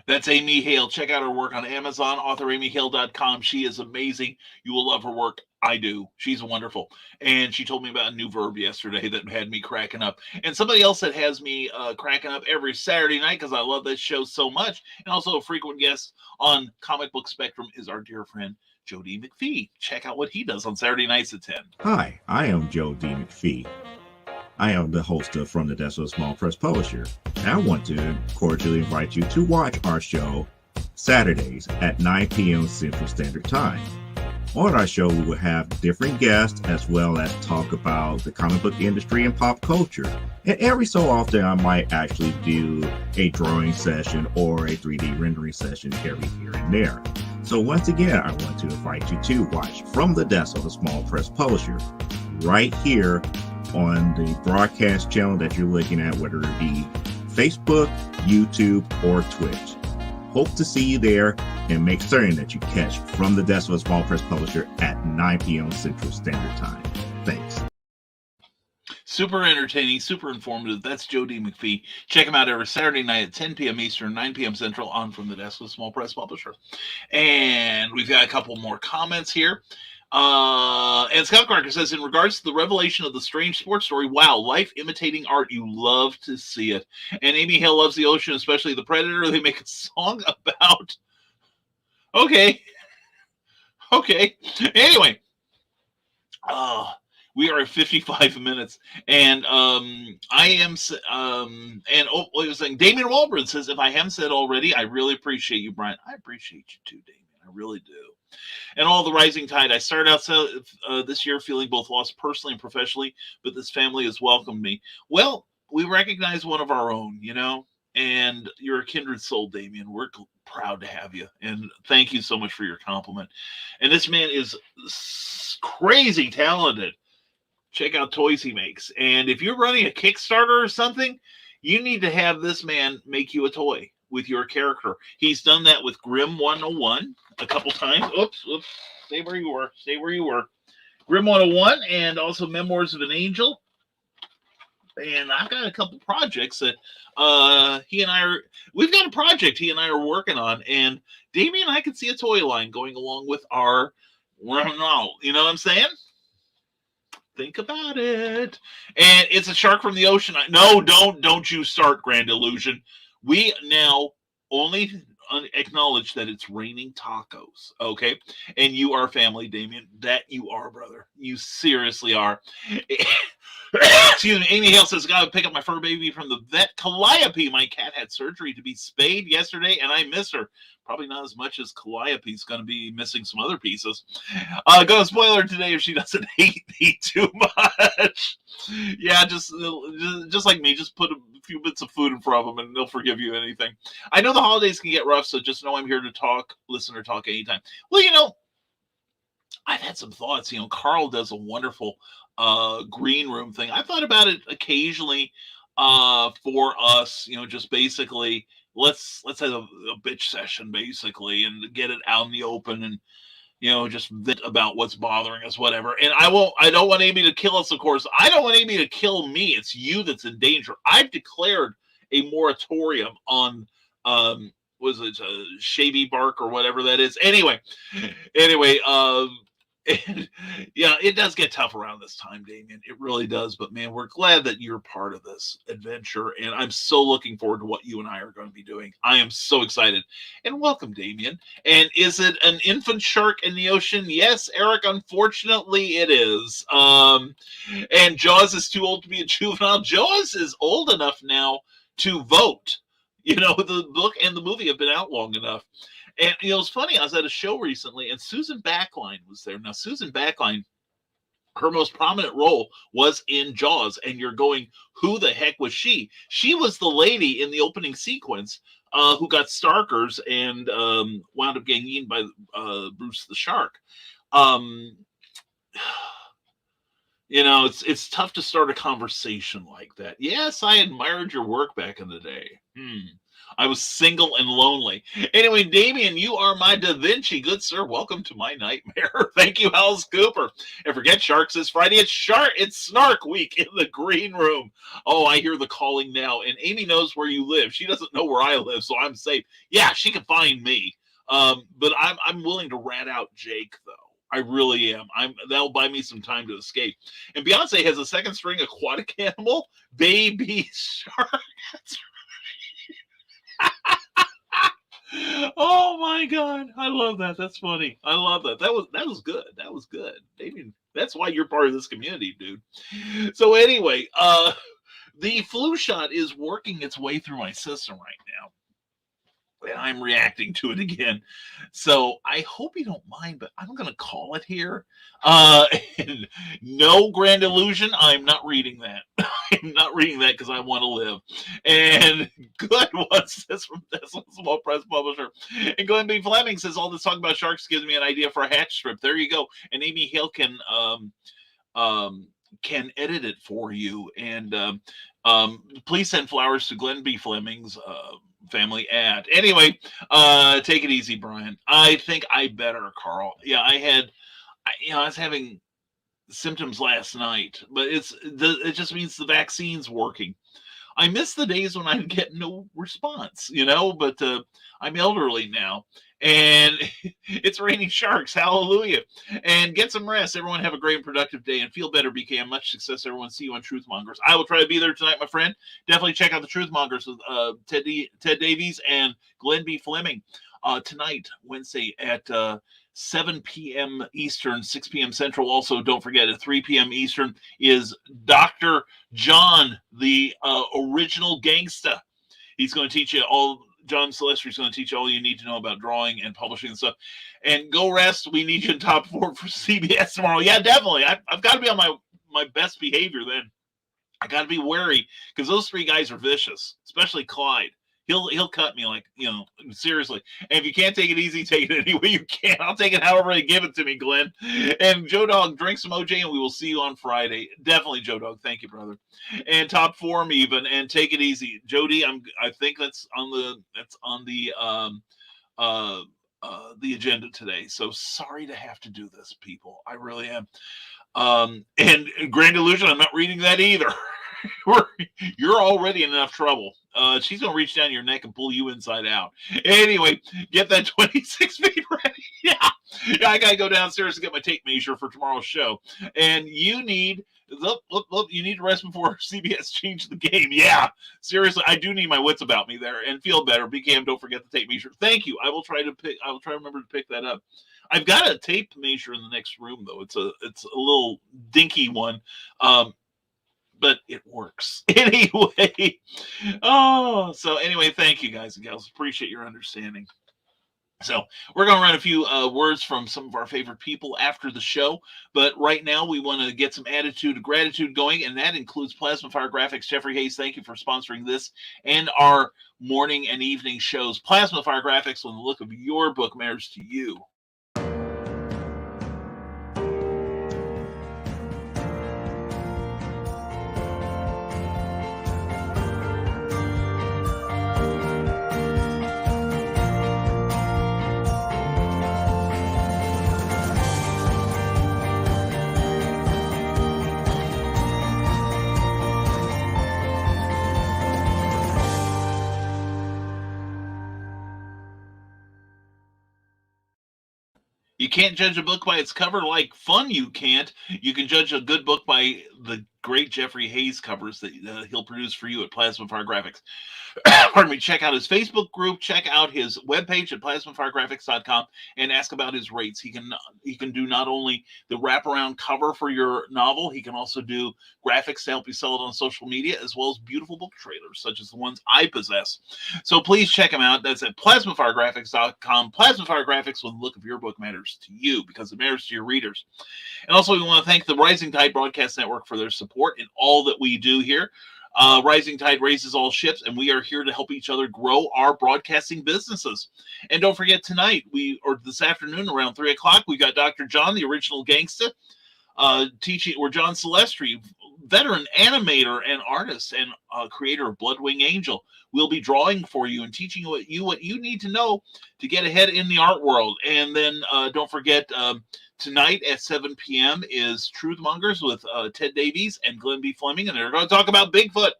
That's Amy Hale. Check out her work on Amazon, AuthorAmyHale.com. She is amazing. You will love her work. I do. She's wonderful. And she told me about a new verb yesterday that had me cracking up. And somebody else that has me cracking up every Saturday night because I love this show so much, and also a frequent guest on Comic Book Spectrum, is our dear friend Joe D. McPhee. Check out what he does on Saturday nights at 10. Hi, I am Joe D. McPhee. I am the host of From the Desk of a Small Press Publisher, and I want to cordially invite you to watch our show Saturdays at 9 p.m. Central Standard Time. On our show, we will have different guests as well as talk about the comic book industry and pop culture. And every so often, I might actually do a drawing session or a 3D rendering session every here and there. So once again, I want to invite you to watch From the Desk of a Small Press Publisher right here on the broadcast channel that you're looking at, whether it be Facebook, YouTube, or Twitch. Hope to see you there, and make certain that you catch From the Desk of a Small Press Publisher at 9 p.m. Central Standard Time. Thanks. Super entertaining, super informative. That's Joe D. McPhee. Check him out every Saturday night at 10 p.m. Eastern, 9 p.m. Central on From the Desk of a Small Press Publisher. And we've got a couple more comments here. And Scott Clark says, in regards to the revelation of the strange sports story, wow, life imitating art. You love to see it. And Amy Hill loves the ocean, especially the Predator. They make a song about. Okay. Anyway. We are at 55 minutes, and I am, and it was saying, Damien Walbridge says, if I haven't said already, I really appreciate you, Brian. I appreciate you too, Damien. I really do. And all the rising tide. I started out this year feeling both lost personally and professionally, but this family has welcomed me. Well, we recognize one of our own, and you're a kindred soul, Damien. We're proud to have you, and thank you so much for your compliment. And this man is crazy talented. Check out toys he makes. And if you're running a Kickstarter or something, you need to have this man make you a toy with your character. He's done that with Grimm 101 a couple times. Oops. Stay where you were. Grimm 101 and also Memoirs of an Angel. And I've got a couple projects that we've got a project he and I are working on. And Damien and I could see a toy line going along with our, you know what I'm saying? Think about it. And it's a shark from the ocean. No, don't you start, Grand Illusion. We now only acknowledge that it's raining tacos, okay? And you are family, Damien. That you are, brother. You seriously are. Excuse me. Amy Hale says, gotta pick up my fur baby from the vet. Calliope, my cat had surgery to be spayed yesterday, and I miss her. Probably not as much as Calliope's going to be missing some other pieces. Go spoiler today if she doesn't hate me too much. Yeah, just like me, just put a few bits of food in front of them and they'll forgive you anything. I know the holidays can get rough, so just know I'm here to talk, listen, or talk anytime. Well, I've had some thoughts. Carl does a wonderful green room thing. I thought about it occasionally for us, just basically let's have a bitch session basically and get it out in the open and just vent about what's bothering us, whatever. And I don't want Amy to kill us, of course. I don't want Amy to kill me. It's you that's in danger. I've declared a moratorium on was it shavy bark or whatever that is. Anyway, and, yeah, it does get tough around this time, Damien. It really does. But man, we're glad that you're part of this adventure, and I'm so looking forward to what you and I are going to be doing. I am so excited. And welcome, Damien. And is it an infant shark in the ocean? Yes, Eric. Unfortunately, it is. And Jaws is too old to be a juvenile. Jaws is old enough now to vote. The book and the movie have been out long enough. And it's funny, I was at a show recently and Susan Backline was there. Now, Susan Backline, her most prominent role was in Jaws. And you're going, who the heck was she? She was the lady in the opening sequence who got Starkers and wound up getting eaten by Bruce the Shark. It's tough to start a conversation like that. Yes, I admired your work back in the day. I was single and lonely. Anyway, Damien, you are my Da Vinci. Good sir, welcome to my nightmare. Thank you, Alice Cooper. And forget Sharks this Friday. It's Snark Week in the green room. Oh, I hear the calling now. And Amy knows where you live. She doesn't know where I live, so I'm safe. Yeah, she can find me. But I'm willing to rat out Jake, though. I really am. That'll buy me some time to escape. And Beyonce has a second string aquatic animal, baby shark. That's right. Oh my God. I love that. That's funny. I love that. That was good. That was good. Damien, that's why you're part of this community, dude. So anyway, the flu shot is working its way through my system right now. and I'm reacting to it again. So I hope you don't mind, but I'm going to call it here. Uh, and no Grand Illusion. I'm not reading that. I'm not reading that because I want to live. And Glenn wants this from Tesla Small Press Publisher. And Glenn B. Fleming says, all this talk about sharks gives me an idea for a hatch strip. There you go. And Amy Hale can edit it for you. And please send flowers to Glenn B. Fleming's family at. Anyway, take it easy, Brian. I think I better, Carl. Yeah, I was having symptoms last night, but it just means the vaccine's working. I miss the days when I'd get no response, but I'm elderly now. And it's raining sharks. Hallelujah. And get some rest. Everyone have a great and productive day and feel better, BK. Much success, everyone. See you on Truth Mongers. I will try to be there tonight, my friend. Definitely check out the Truth Mongers with Ted Davies and Glenn B. Fleming tonight, Wednesday at 7 p.m. Eastern, 6 p.m. Central. Also, don't forget at 3 p.m. Eastern is Dr. John, the original gangsta. He's going to teach you all. John Silvestri is going to teach you all you need to know about drawing and publishing and stuff. And go rest. We need you in top 4 for CBS tomorrow. Yeah, definitely. I've got to be on my best behavior then. I got to be wary because those 3 guys are vicious, especially Clyde. He'll cut me seriously. And if you can't take it easy, take it any way you can. I'll take it however they give it to me, Glenn. And Joe Dog, drink some OJ, and we will see you on Friday. Definitely, Joe Dog. Thank you, brother. And top form even, and take it easy, Jody. I think that's on the agenda today. So sorry to have to do this, people. I really am. And Grand Illusion, I'm not reading that either. You're already in enough trouble. She's gonna reach down your neck and pull you inside out. Anyway, get that 26 feet ready. Yeah, I gotta go downstairs to get my tape measure for tomorrow's show. And you need you need to rest before CBS changed the game. Yeah, seriously, I do need my wits about me there and feel better. BKM, don't forget the tape measure. Thank you. I will try to remember to pick that up. I've got a tape measure in the next room though. It's a little dinky one. But it works anyway. So anyway, thank you guys and gals. Appreciate your understanding. So we're going to run a few words from some of our favorite people after the show. But right now we want to get some attitude of gratitude going, and that includes Plasma Fire Graphics. Jeffrey Hayes, thank you for sponsoring this and our morning and evening shows. Plasma Fire Graphics, when the look of your book matters to you. You can't judge a book by its cover like fun you can't. You can judge a good book by the great Jeffrey Hayes covers that he'll produce for you at Plasma Fire Graphics. Pardon me. Check out his Facebook group. Check out his webpage at plasmafiregraphics.com and ask about his rates. He can do not only the wraparound cover for your novel, he can also do graphics to help you sell it on social media, as well as beautiful book trailers, such as the ones I possess. So please check him out. That's at plasmafiregraphics.com. Plasma Fire Graphics, when the look of your book matters to you, because it matters to your readers. And also, we want to thank the Rising Tide Broadcast Network for their support in all that we do here. Rising Tide raises all ships, and we are here to help each other grow our broadcasting businesses. And don't forget, tonight, this afternoon around 3 o'clock, we got Dr. John, the original gangsta, teaching, or John Silvestri, veteran animator and artist and creator of Bloodwing Angel, will be drawing for you and teaching what you need to know to get ahead in the art world. And then don't forget, tonight at 7 p.m. is Truth Mongers with Ted Davies and Glenn B. Fleming, and they're going to talk about Bigfoot.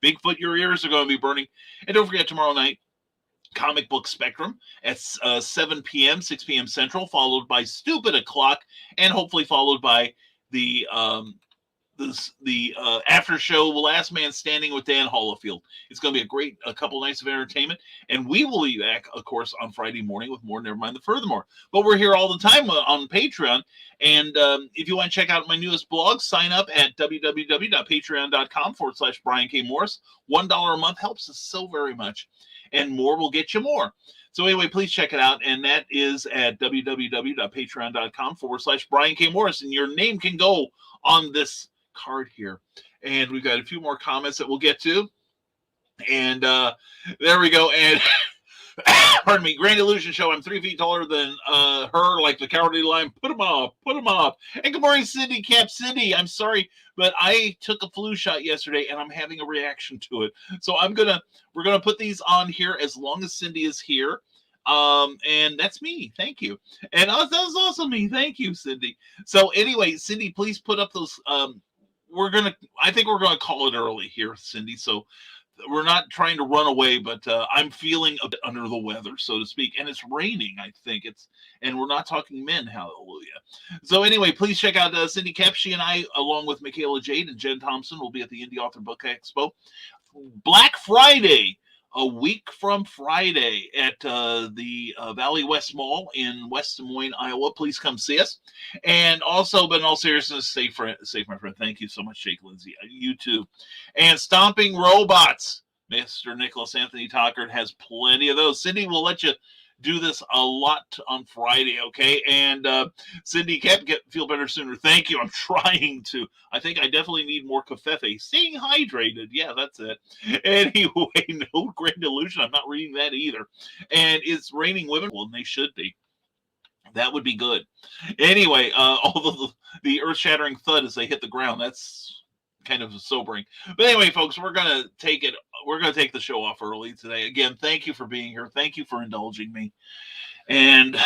Bigfoot, your ears are going to be burning. And don't forget, tomorrow night, Comic Book Spectrum at 7 p.m., 6 p.m. Central, followed by Stupid O'Clock, and hopefully followed by the the after show, Last Man Standing with Dan Hollifield. It's going to be a great couple nights of entertainment, and we will be back, of course, on Friday morning with more Nevermind the Furthermore. But we're here all the time on Patreon, and if you want to check out my newest blog, sign up at www.patreon.com/Brian K. Morris. $1 a month helps us so very much, and more will get you more. So anyway, please check it out, and that is at www.patreon.com/Brian K. Morris, and your name can go on this card here. And we've got a few more comments that we'll get to, and there we go. And pardon me, Grand Illusion Show. I'm 3 feet taller than her, like the Cowardly Lion. Put him up. And good morning, Cindy Cap. Cindy, I'm sorry, but I took a flu shot yesterday, and I'm having a reaction to it. So we're gonna put these on here as long as Cindy is here. And that's me. Thank you. And that was also me. Thank you, Cindy. So anyway, Cindy, please put up those. I think we're gonna call it early here, Cindy. So we're not trying to run away, but I'm feeling a bit under the weather, so to speak. And it's raining, I think. And we're not talking men, hallelujah. So anyway, please check out Cindy Cap. She and I, along with Michaela Jade and Jen Thompson, will be at the Indie Author Book Expo. Black Friday, a week from Friday at the Valley West Mall in West Des Moines, Iowa. Please come see us. And also, but in all seriousness, safe, my friend. Thank you so much, Jake Lindsay. You too. And Stomping Robots. Mr. Nicholas Anthony Tockard has plenty of those. Cindy will let you do this a lot on Friday, okay? And Cindy, feel better sooner. Thank you. I'm trying to. I think I definitely need more covfefe. Staying hydrated. Yeah, that's it. Anyway, no Grand Illusion. I'm not reading that either. And it's Raining Women. Well, they should be. That would be good. Anyway, all the earth-shattering thud as they hit the ground, that's kind of sobering. But anyway, folks, we're going to take the show off early today. Again, thank you for being here. Thank you for indulging me. And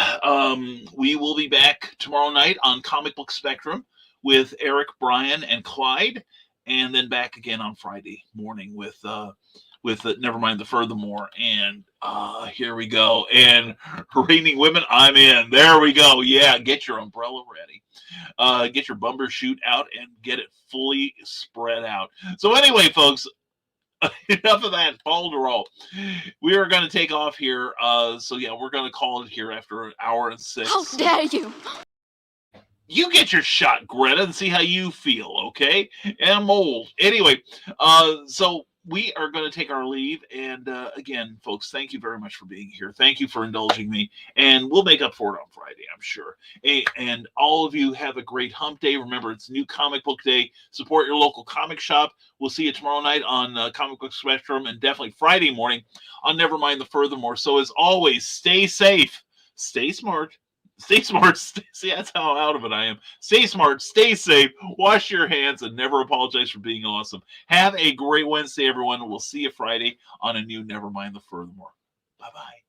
we will be back tomorrow night on Comic Book Spectrum with Eric, Brian, and Clyde, and then back again on Friday morning with Nevermind the Furthermore. And here we go. And Raining Women, I'm in. There we go. Yeah, get your umbrella ready. Get your bumper chute out and get it fully spread out. So anyway, folks, enough of that falderall. We are going to take off here. So yeah, we're going to call it here after an hour and 6. How dare you! You get your shot, Greta, and see how you feel, okay? And I'm old. Anyway, so we are going to take our leave. And again, folks, thank you very much for being here. Thank you for indulging me. And we'll make up for it on Friday, I'm sure. And all of you have a great hump day. Remember, it's New Comic Book Day. Support your local comic shop. We'll see you tomorrow night on Comic Book Spectrum, and definitely Friday morning on Nevermind the Furthermore. So as always, stay safe, stay smart. Stay smart. See, that's how out of it I am. Stay smart, stay safe, wash your hands, and never apologize for being awesome. Have a great Wednesday, everyone. We'll see you Friday on a new Nevermind the Furthermore. Bye-bye.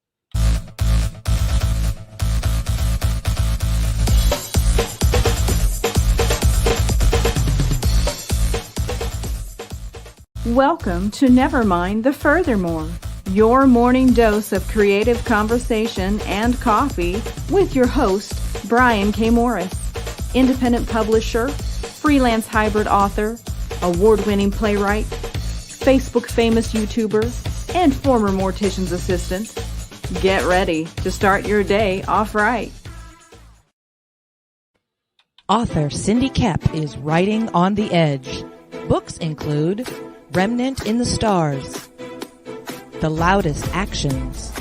Welcome to Nevermind the Furthermore, your morning dose of creative conversation and coffee with your host, Brian K. Morris, independent publisher, freelance hybrid author, award-winning playwright, Facebook famous YouTuber, and former mortician's assistant. Get ready to start your day off right. Author Cindy Cap is writing on the edge. Books include Remnant in the Stars, The Loudest Actions,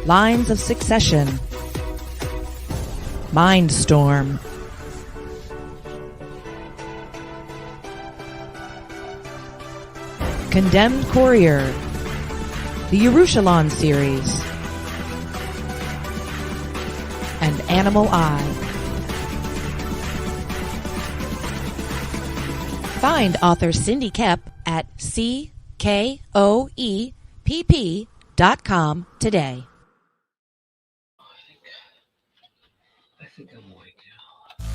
Lines of Succession, Mindstorm, Condemned Courier, the Yerushalayim series, and Animal Eye. Find author Cindy Kep at CKOEPP.com today. I think I'm awake now.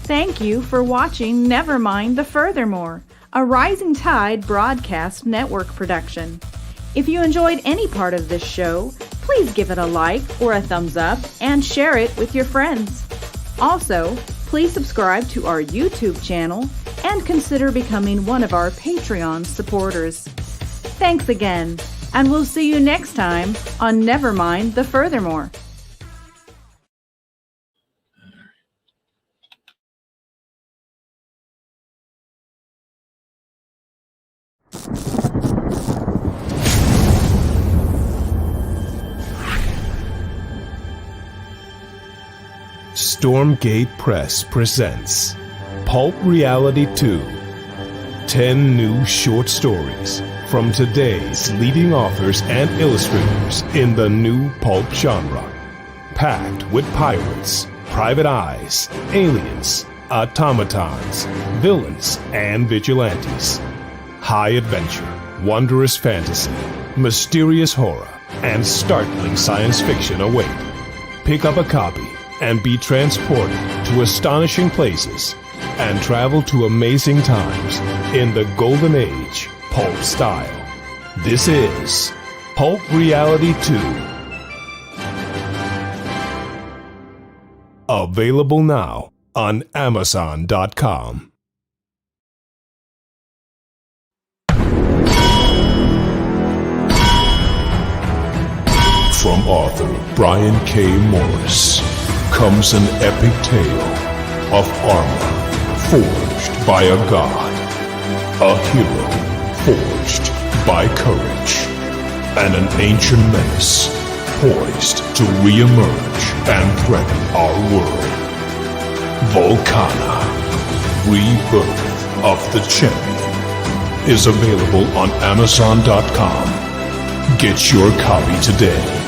Thank you for watching Nevermind the Furthermore, a Rising Tide Broadcast Network production. If you enjoyed any part of this show, please give it a like or a thumbs up and share it with your friends. Also, please subscribe to our YouTube channel and consider becoming one of our Patreon supporters. Thanks again, and we'll see you next time on Never Mind the Furthermore. Stormgate Press presents Pulp Reality 2. 10 new short stories from today's leading authors and illustrators in the new pulp genre. Packed with pirates, private eyes, aliens, automatons, villains, and vigilantes. High adventure, wondrous fantasy, mysterious horror, and startling science fiction await. Pick up a copy and be transported to astonishing places and travel to amazing times in the golden age pulp style. This is Pulp Reality 2. Available now on Amazon.com. From author Brian K. Morris comes an epic tale of armor forged by a god, a hero forged by courage, and an ancient menace poised to re-emerge and threaten our world. Volcana, Rebirth of the Champion, is available on Amazon.com. Get your copy today.